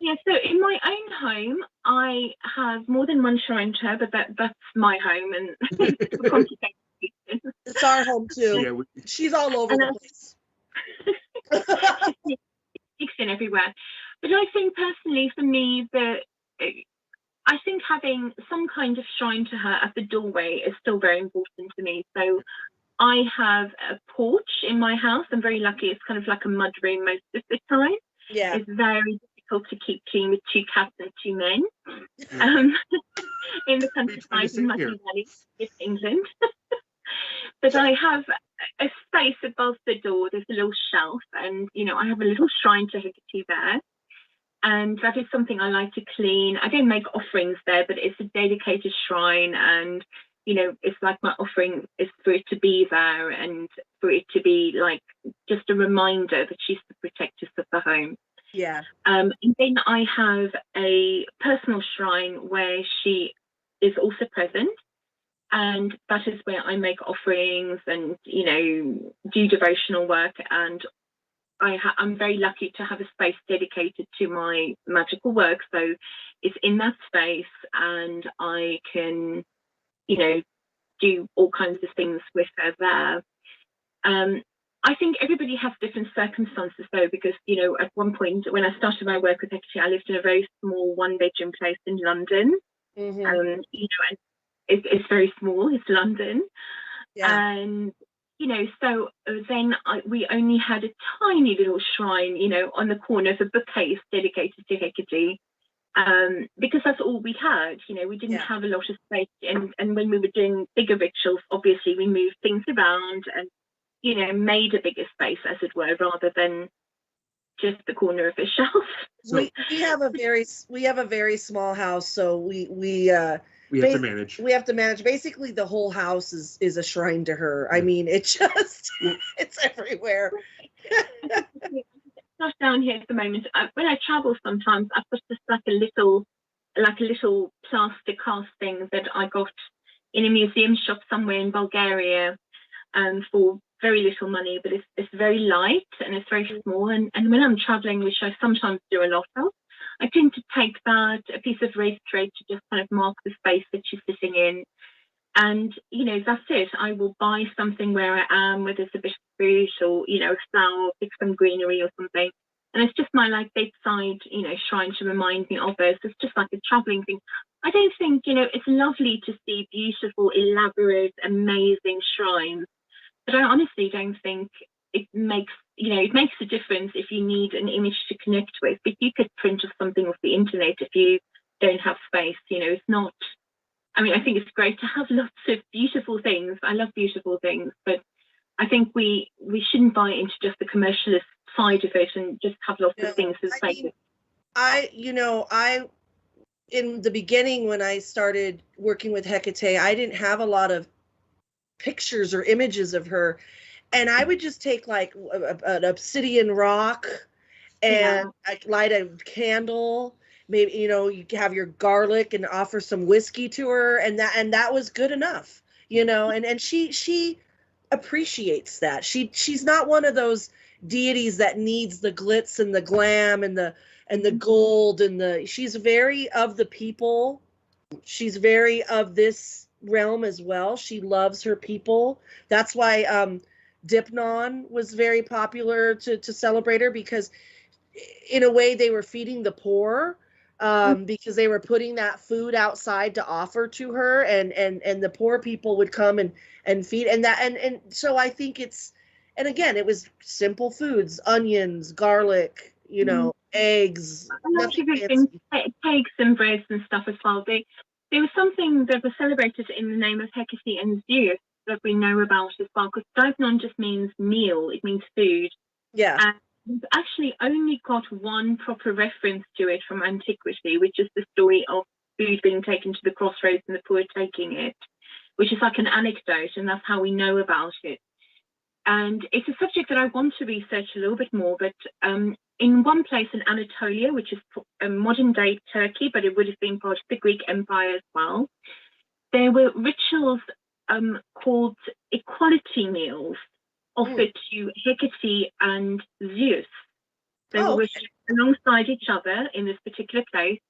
Yeah, so in my own home, I have more than one shrine to her, but that's my home, and it's a complicated reason. It's our home too. Yeah, she's all over the place. It's in everywhere. But I think personally, for me, I think having some kind of shrine to her at the doorway is still very important to me. So I have a porch in my house. I'm very lucky. It's kind of like a mud room most of the time. Yeah. It's very difficult to keep clean with 2 cats and 2 men in the countryside in Muddy Valley, in England. But I have a space above the door. There's a little shelf, and you know, I have a little shrine to Hecate there, and that is something I like to clean. I don't make offerings there, but it's a dedicated shrine, and you know, it's like my offering is for it to be there and for it to be like just a reminder that she's the protectress of the home. Yeah. And then I have a personal shrine where she is also present, and that is where I make offerings and, you know, do devotional work. And I'm very lucky to have a space dedicated to my magical work. So it's in that space, and I can, you know, do all kinds of things with her there. I think everybody has different circumstances though, because, you know, at one point when I started my work with Hecate, I lived in a very small 1-bedroom place in London. Mm-hmm. You know, and it's very small, it's London. Yeah. And, you know, so then we only had a tiny little shrine, you know, on the corner of a bookcase dedicated to Hecate. Because that's all we had, you know, we didn't have a lot of space. And when we were doing bigger rituals, obviously we moved things around and, you know, made a bigger space, as it were, rather than just the corner of a shelf. So we have a very small house, so we have to manage. We have to manage. Basically, the whole house is a shrine to her. I mean, it's everywhere. Not down here at the moment. When I travel, sometimes I put just like a little plaster cast thing that I got in a museum shop somewhere in Bulgaria, for very little money, but it's very light and it's very small. And when I'm traveling, which I sometimes do a lot of, I tend to take that, a piece of red thread, to just kind of mark the space that she's sitting in. And, you know, that's it. I will buy something where I am, whether it's a bit of fruit or, you know, a flower, pick some greenery or something. And it's just my like bedside, you know, shrine to remind me of her. So it's just like a traveling thing. I don't think, you know, it's lovely to see beautiful, elaborate, amazing shrines. But I honestly don't think it makes a difference if you need an image to connect with. But you could print off something off the internet if you don't have space. You know, it's not. I mean, I think it's great to have lots of beautiful things. I love beautiful things, but I think we shouldn't buy into just the commercialist side of it and just have lots of things for the sake of it. In the beginning, when I started working with Hecate, I didn't have a lot of pictures or images of her, and I would just take like an obsidian rock and light a candle. Maybe, you know, you have your garlic and offer some whiskey to her, and that was good enough, you know. And she appreciates that. She's not one of those deities that needs the glitz and the glam and the gold and she's very of the people. She's very of this realm as well. She loves her people. That's why Dipnon was very popular to celebrate her, because in a way they were feeding the poor, because they were putting that food outside to offer to her, and the poor people would come and feed, and so I think it's, and again, it was simple foods, onions, garlic, eggs, A lot nothing of it fancy. in cakes and breads and stuff as well. There was something that was celebrated in the name of Hecate and Zeus that we know about as well, because Diaphnon just means meal, it means food. Yeah. And we've actually only got one proper reference to it from antiquity, which is the story of food being taken to the crossroads and the poor taking it, which is like an anecdote, and that's how we know about it. And it's a subject that I want to research a little bit more, but in one place in Anatolia, which is modern-day Turkey, but it would have been part of the Greek Empire as well, there were rituals called equality meals offered to Hecate and Zeus. They were worshipped alongside each other in this particular place.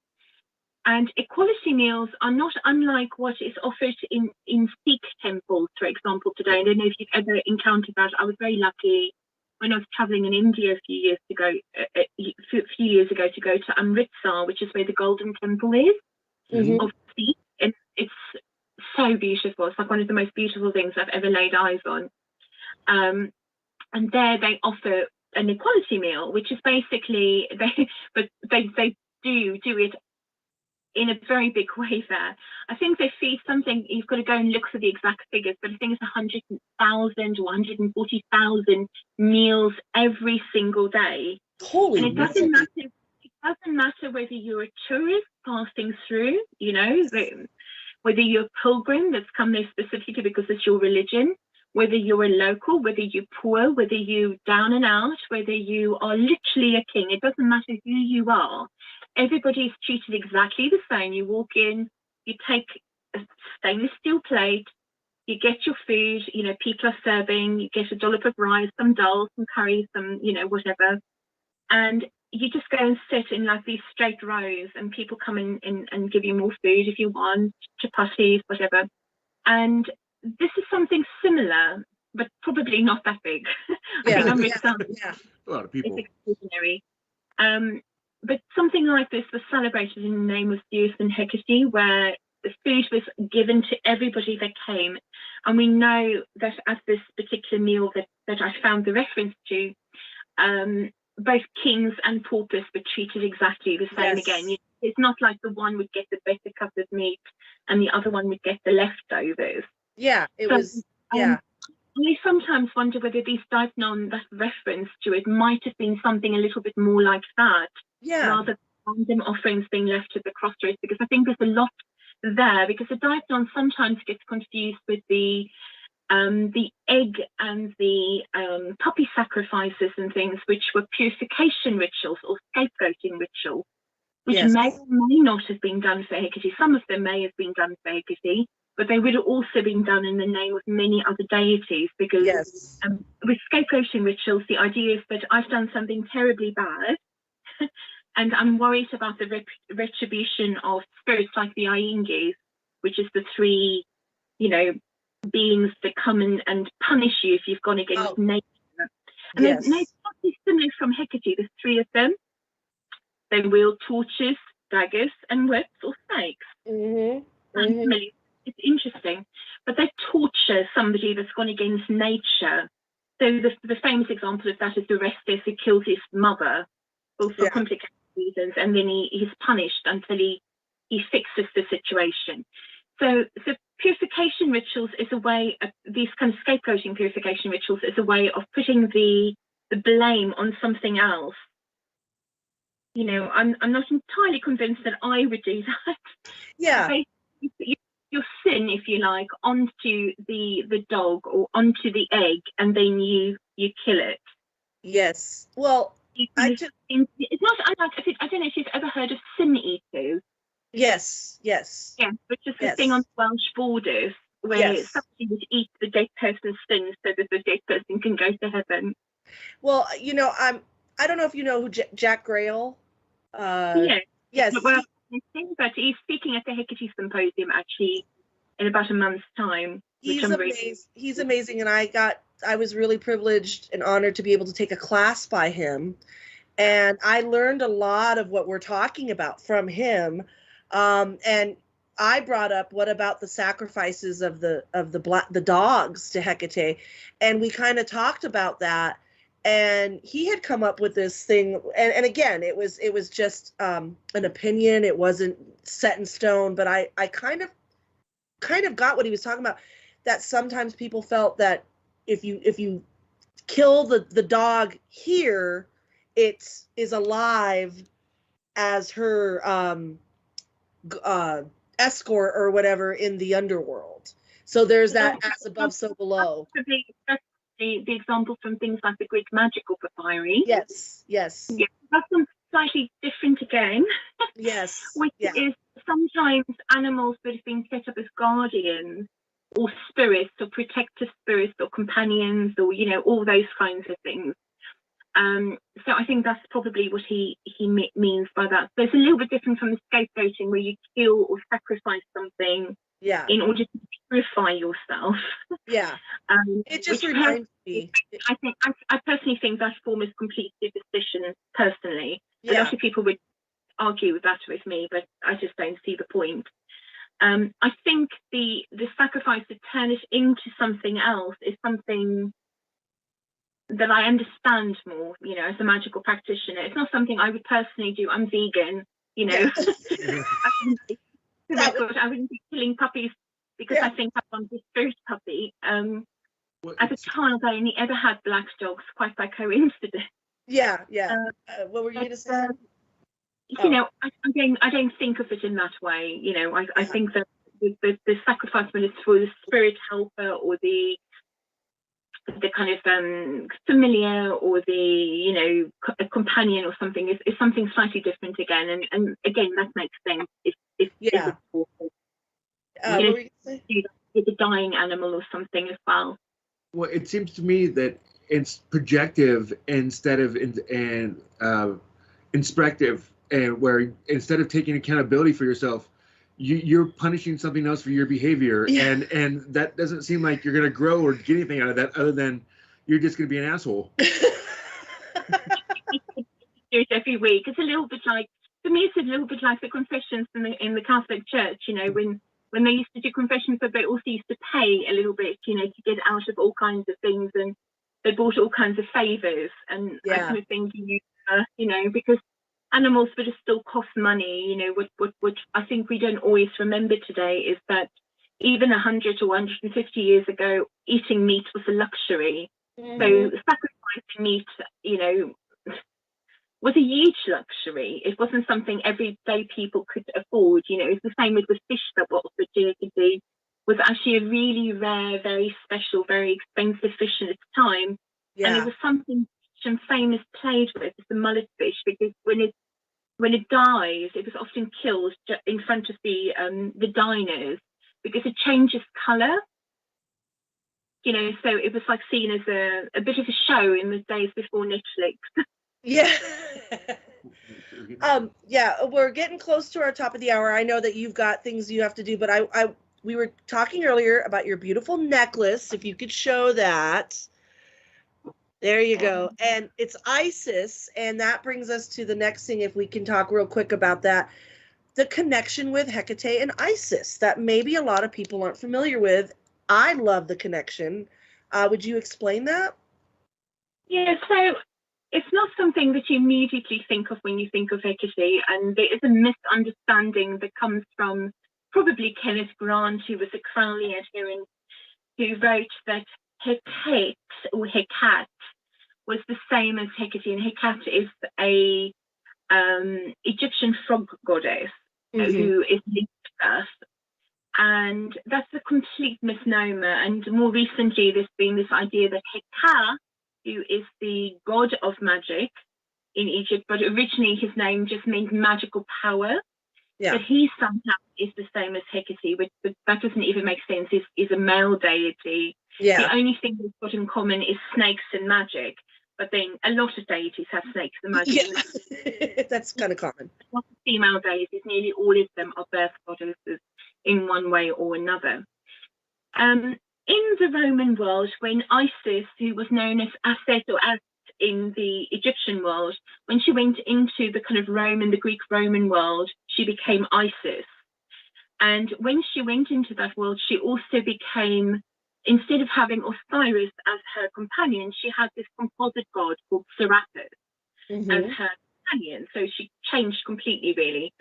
And equality meals are not unlike what is offered in Sikh temples, for example, today. I don't know if you've ever encountered that. I was very lucky when I was traveling in India a few years ago to go to Amritsar, which is where the Golden Temple is of Sikh. And it's so beautiful. It's like one of the most beautiful things I've ever laid eyes on. And there they offer an equality meal, which is basically they do it in a very big way there. I think they feed something, you've got to go and look for the exact figures, but I think it's 100,000 or 140,000 meals every single day. Holy, and it doesn't matter whether you're a tourist passing through, whether you're a pilgrim that's come there specifically because it's your religion, whether you're a local, whether you're poor, whether you're down and out, whether you are literally a king. It doesn't matter who you are. Everybody is treated exactly the same. You walk in, you take a stainless steel plate, you get your food, people are serving, you get a dollop of rice, some dal, some curry, some, whatever. And you just go and sit in like these straight rows, and people come in and give you more food if you want, chapatis, whatever. And this is something similar, but probably not that big. Yeah, I think a lot of people. It's extraordinary. But something like this was celebrated in the name of Zeus and Hecate, where the food was given to everybody that came. And we know that at this particular meal that I found the reference to, both kings and paupers were treated exactly the same. Yes. Again, it's not like the one would get the better cut of meat and the other one would get the leftovers. Yeah, it was, yeah. I sometimes wonder whether these Diaphnon, that reference to it, might have been something a little bit more like that, rather than random offerings being left at the crossroads, because I think there's a lot there, because the Diaphnon sometimes gets confused with the egg and the puppy sacrifices and things, which were purification rituals or scapegoating rituals, which may or may not have been done for Hecate. Some of them may have been done for Hecate, but they would have also been done in the name of many other deities, because with scapegoating rituals, the idea is that I've done something terribly bad and I'm worried about the retribution of spirits like the Aingis, which is the three, beings that come and punish you if you've gone against nature. And they're not dissimilar from Hecate. There's three of them. They wield torches, daggers, and whips or snakes. It's interesting, but they torture somebody that's gone against nature. So the famous example of that is Orestes, who kills his mother, for complicated reasons, and then he's punished until he fixes the situation. So purification rituals is a way of, these kind of scapegoating purification rituals is a way of putting the blame on something else. I'm not entirely convinced that I would do that. Yeah. Your sin, if you like, onto the dog or onto the egg, and then you kill it. Yes. Well, it's not. I don't know if you've ever heard of sin eaters. Yes. Yeah, which is the thing on the Welsh borders where somebody would eat the dead person's sin so that the dead person can go to heaven. Well, I don't know if you know who Jack Grail. Yes. But he's speaking at the Hecate Symposium actually in about a month's time. He's amazing. He's amazing, and I was really privileged and honored to be able to take a class by him. And I learned a lot of what we're talking about from him. And I brought up, what about the sacrifices of the dogs to Hecate? And we kind of talked about that. And he had come up with this thing, and again, it was just an opinion. It wasn't set in stone, but I kind of got what he was talking about. That sometimes people felt that if you kill the dog here, it is alive as her escort or whatever in the underworld. So there's that as above, so below. The example from things like the Greek magical papyri. Yes. Yeah, that's slightly different again. Yes. Which is sometimes animals that have been set up as guardians or spirits or protective spirits or companions or, all those kinds of things. So I think that's probably what he means by that. So it's a little bit different from the scapegoating, where you kill or sacrifice something in order to purify yourself. Yeah. It just reminds me. I personally think that form is complete superstition, personally. Yeah. A lot of people would argue with that with me, but I just don't see the point. I think the sacrifice to turn it into something else is something that I understand more, as a magical practitioner. It's not something I would personally do. I'm vegan, Yeah. I wouldn't be killing puppies because I think I want this spirit puppy. As a child, I only ever had black dogs, quite by coincidence. Yeah. What were you going to say? I don't think of it in that way. I think that the sacrifice, when it's for the spirit helper or the kind of familiar or the a companion or something, is something slightly different again. And again, that makes sense. It's what were you going to say? With a dying animal or something as well. Well, it seems to me that it's projective instead of inspective, and where instead of taking accountability for yourself, you're punishing something else for your behavior, and that doesn't seem like you're going to grow or get anything out of that, other than you're just going to be an asshole. Do it every week. It's a little bit like, for me, it's a little bit like the confessions in the Catholic Church. When they used to do confessions, but they also used to pay a little bit, to get out of all kinds of things, and they bought all kinds of favors, and I kind of think, because animals would still cost money. What I think we don't always remember today is that even 100 or 150 years ago, eating meat was a luxury. Mm-hmm. So sacrificing meat, was a huge luxury. It wasn't something everyday people could afford. It's the same with the fish that were offered to Hecate. Was actually a really rare, very special, very expensive fish at its time. Yeah. And it was something some famous played with, the mullet fish, because when it dies, it was often killed in front of the diners, because it changes colour. So it was like seen as a bit of a show in the days before Netflix. Yeah. We're getting close to our top of the hour. I know that you've got things you have to do, but we were talking earlier about your beautiful necklace. If you could show that. There you go. And it's Isis, and that brings us to the next thing, if we can talk real quick about that. The connection with Hecate and Isis that maybe a lot of people aren't familiar with. I love the connection. Would you explain that? Yeah, so it's not something that you immediately think of when you think of Hecate, and there is a misunderstanding that comes from probably Kenneth Grant, who was a Crowley adherent, who wrote that Hecate or Hecate was the same as Hecate, and Hecate is a Egyptian frog goddess who is linked to Earth. And that's a complete misnomer. And more recently, there's been this idea that Hecate, who is the god of magic in Egypt, but originally his name just means magical power. Yeah. But he somehow is the same as Hecate, but that doesn't even make sense. He's a male deity. Yeah. The only thing we've got in common is snakes and magic. But then a lot of deities have snakes and magic. Yeah. That's kind of common. A lot of female deities, nearly all of them are birth goddesses in one way or another. In the Roman world, when Isis, who was known as Aset or in the Egyptian world, when she went into the kind of the Greek Roman world, she became Isis. And when she went into that world, she also became, instead of having Osiris as her companion, she had this composite god called Serapis as her companion. So she changed completely, really.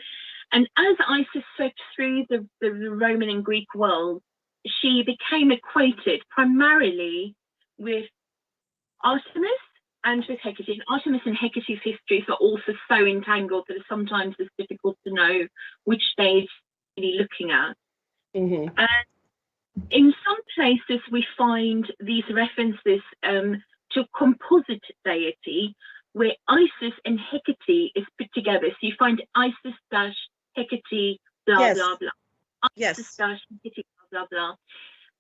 And as Isis swept through the Roman and Greek world, she became equated primarily with Artemis and with Hecate. And Artemis and Hecate's histories are also so entangled that sometimes it's difficult to know which stage you're really looking at. And in some places we find these references to a composite deity where Isis and Hecate is put together. So you find Isis dash Hecate blah blah blah. Isis dash Hecate blah blah.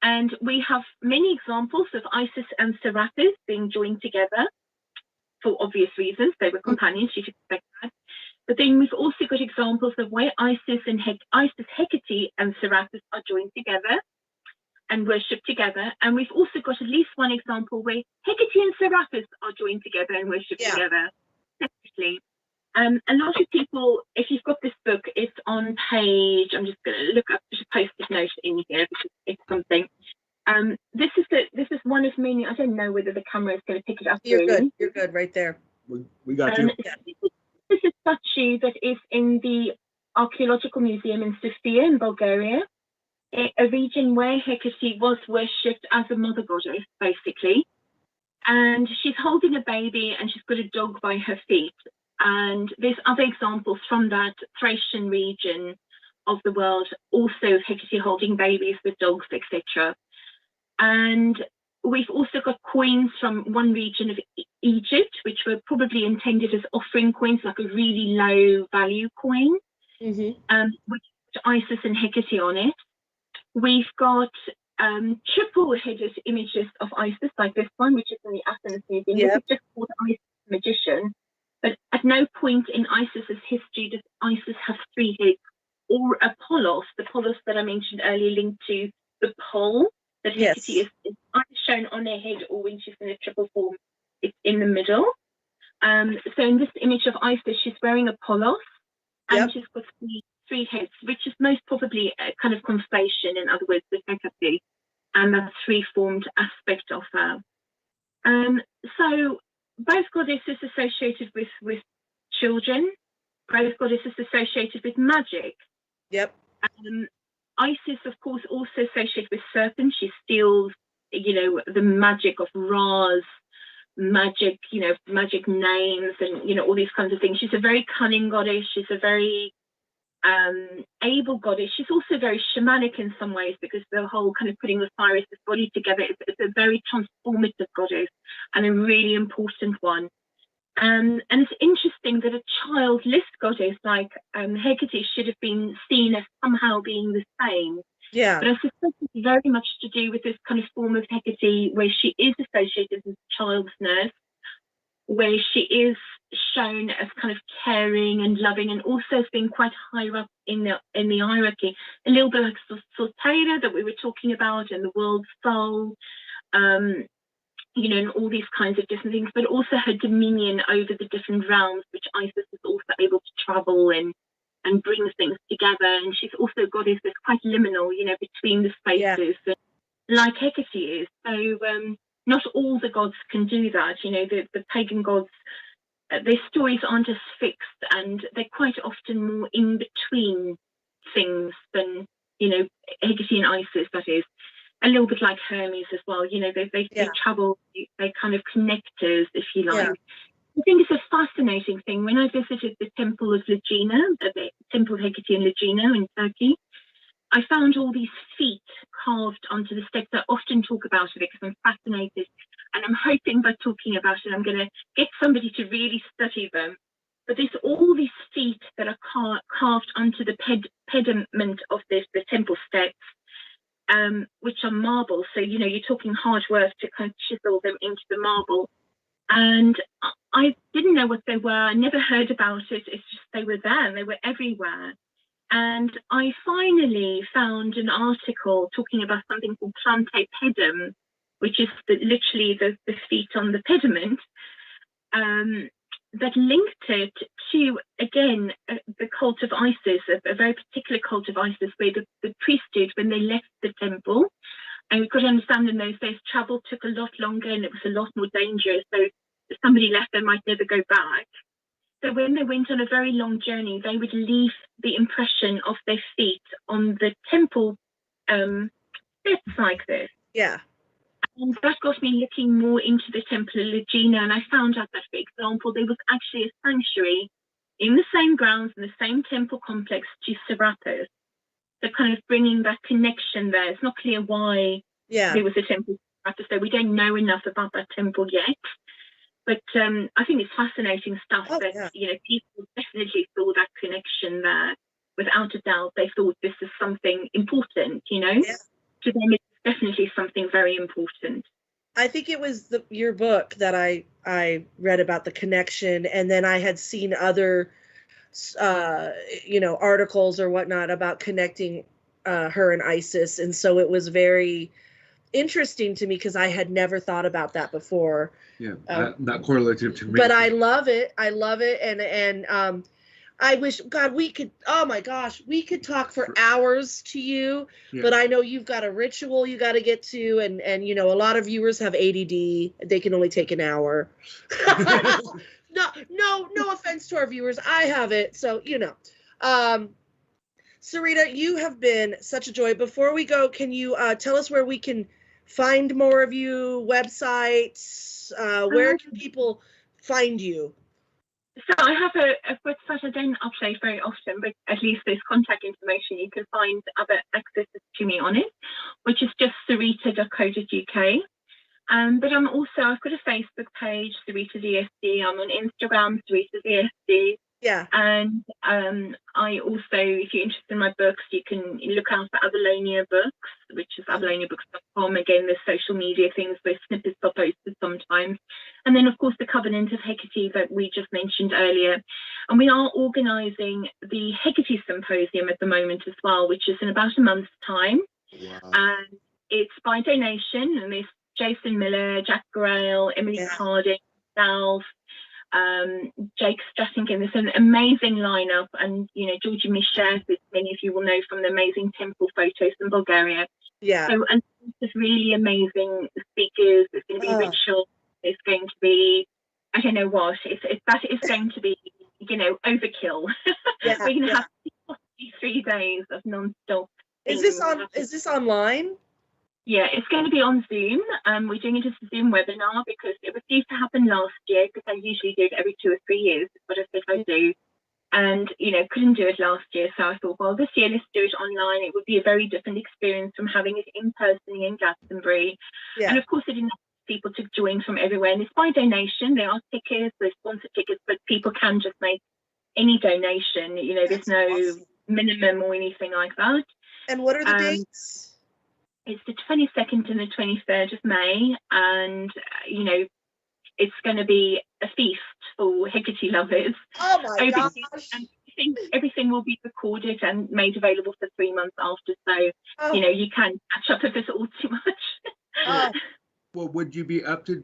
And we have many examples of Isis and Serapis being joined together for obvious reasons. They were companions, you'd expect that. But then we've also got examples of where Isis, Hecate, and Serapis are joined together and worshipped together. And we've also got at least one example where Hecate and Serapis are joined together and worshipped together separately. A lot of people, if you've got this book, it's on page, I'm just going to look up, just a post-it note in here because it's something. This is one of many, I don't know whether the camera is going to pick it up. You're good right there. We got you. This is a statue that is in the Archaeological Museum in Sofia in Bulgaria, a region where Hecate was worshipped as a mother goddess, basically. And she's holding a baby and she's got a dog by her feet. And there's other examples from that Thracian region of the world, also of Hecate holding babies with dogs, etc. And we've also got coins from one region of Egypt, which were probably intended as offering coins, like a really low value coin, with Isis and Hecate on it. We've got triple-headed images of Isis, like this one, which is in the Athens Museum. This is just called Isis Magician. But at no point in Isis's history does Isis have three heads or a polos, the polos that I mentioned earlier, linked to the pole that Hecate is either shown on her head or when she's in a triple form, it's in the middle. So in this image of Isis, she's wearing a polos and she's got three heads, which is most probably a kind of conflation, in other words, with Hecate, and that three-formed aspect of her. So both goddesses associated with children, both goddesses associated with magic. Isis, of course, also associated with serpents. She steals, the magic of Ra's magic, magic names and, all these kinds of things. She's a very cunning goddess. She's a very able goddess. She's also very shamanic in some ways, because the whole kind of putting Osiris' body together is a very transformative goddess and a really important one. And it's interesting that a childless goddess like Hecate should have been seen as somehow being the same. But I suspect it's very much to do with this kind of form of Hecate where she is associated with child's nurse, where she is shown as kind of caring and loving, and also as being quite high up in the hierarchy, a little bit like Sorita that we were talking about, and the world soul, and all these kinds of different things, but also her dominion over the different realms, which Isis is also able to travel and bring things together. And she's also a goddess that's quite liminal, between the spaces, like Hecate is. So not all the gods can do that. The pagan gods, their stories aren't as fixed, and they're quite often more in between things than, Hecate and Isis, that is. A little bit like Hermes as well. They travel, they kind of connectors, if you like. I think it's a fascinating thing. When I visited the temple of Legina, the temple of Hecate and Legina in Turkey, I found all these feet carved onto the steps. I often talk about it because I'm fascinated, and I'm hoping by talking about it, I'm going to get somebody to really study them. But there's all these feet that are carved onto the pediment of the temple steps, which are marble. So, you're talking hard work to kind of chisel them into the marble. And I didn't know what they were. I never heard about it. It's just they were there and they were everywhere. And I finally found an article talking about something called plante pedum, which is literally the feet on the pediment. that linked it to, again, the cult of Isis, a very particular cult of Isis, where the priesthood, when they left the temple, and we've got to understand in those days, travel took a lot longer and it was a lot more dangerous. So if somebody left, they might never go back. So when they went on a very long journey, they would leave the impression of their feet on the temple steps like this. Yeah. And that got me looking more into the Temple of Legina, and I found out that, for example, there was actually a sanctuary in the same grounds, in the same temple complex to Serapis. So kind of bringing that connection there. It's not clear why there was a temple to Serapis, so we don't know enough about that temple yet. But I think it's fascinating stuff you know, people definitely saw that connection there. Without a doubt, they thought this is something important, you know. Yeah. To them, it's definitely something very important. I think it was your book that I read about the connection, and then I had seen other, you know, articles or whatnot about connecting her and Isis, and so it was very interesting to me because I had never thought about that before. Yeah, not correlative to me. But I love it. I love it, and I wish, God, we could, oh my gosh, we could talk for hours to you, but I know you've got a ritual you got to get to, and you know, a lot of viewers have ADD. They can only take an hour. No offense to our viewers. I have it, so, you know. Sarita, you have been such a joy. Before we go, can you tell us where we can find more of you, websites, where can people find you? So I have a website I don't update very often, but at least there's contact information. You can find other access to me on it, which is just sarita.co.uk. But I've got a Facebook page, Sarita Este. I'm on Instagram, Sarita Este. Yeah. And I also, if you're interested in my books, you can look out for Avalonia Books, which is avaloniabooks.com. Again, there's social media things where snippets are posted sometimes. And then, of course, the Covenant of Hecate that we just mentioned earlier. And we are organising the Hecate Symposium at the moment as well, which is in about a month's time. Wow. And it's by donation. And there's Jason Miller, Jack Grail, Emily Harding, myself, Jake Strassingen. There's an amazing lineup, and you know, Georgie Misha, which many of you will know from the amazing temple photos in Bulgaria. Yeah. So, and there's really amazing speakers. There's going to be ritual. There's going to be, I don't know what. That is going to be, you know, overkill. Yeah, We're going to have 3 days of non-stop. Is this online? Yeah, it's going to be on Zoom. We're doing it as a Zoom webinar because it was due to happen last year, because I usually do it every 2 or 3 years. But I said I do. And, you know, couldn't do it last year. So I thought, well, this year, let's do it online. It would be a very different experience from having it in person in Glastonbury. Yeah. And of course, I didn't have people to join from everywhere. And it's by donation. There are tickets, there's sponsored tickets, but people can just make any donation. You know, there's no minimum or anything like that. And what are the dates? It's the 22nd and the 23rd of May. And, you know, it's going to be a feast for Hecate lovers. Oh my gosh. And everything will be recorded and made available for 3 months after. So, you know, you can catch up if it's all too much. Well, would you be up to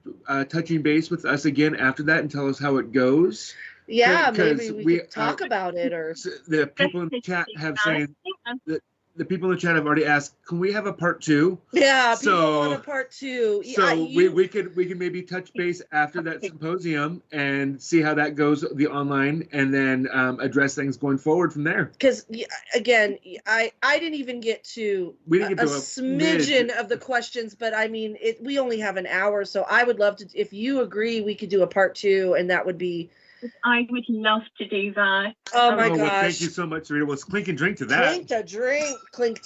touching base with us again after that and tell us how it goes? Yeah, maybe we could talk about it. Or the people in the chat have saying that the people in the chat have already asked, can we have a part 2? Yeah, people want a part 2. So we could maybe touch base after that symposium and see how that goes, the online, and then address things going forward from there. Because again, I didn't even get to a smidgen of the questions, but I mean, we only have an hour, so I would love to. If you agree, we could do a part 2, and that would be. I would love to do that. Oh my gosh. Well, thank you so much, Sarita. Let's clink and drink to that. Clink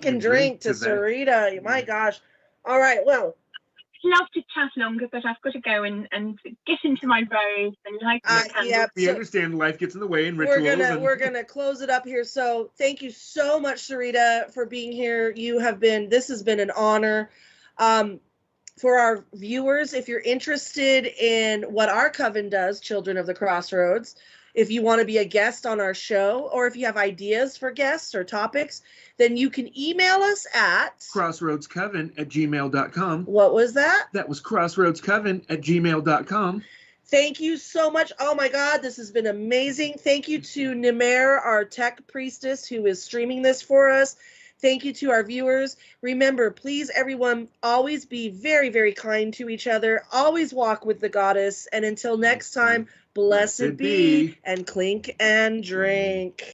and drink to Sarita. My gosh. All right, well. I'd love to chat longer, but I've got to go and get into my robes and light my candles. We understand life gets in the way and rituals. We're gonna close it up here. So thank you so much, Sarita, for being here. This has been an honor. For our viewers, if you're interested in what our coven does, Children of the Crossroads, if you want to be a guest on our show, or if you have ideas for guests or topics, then you can email us at crossroadscoven@gmail.com. What was that? That was crossroadscoven@gmail.com. Thank you so much. Oh my God, this has been amazing. Thank you to Nimer, our tech priestess, who is streaming this for us. Thank you to our viewers. Remember, please, everyone, always be very, very kind to each other. Always walk with the goddess. And until next time, blessed be, and clink and drink.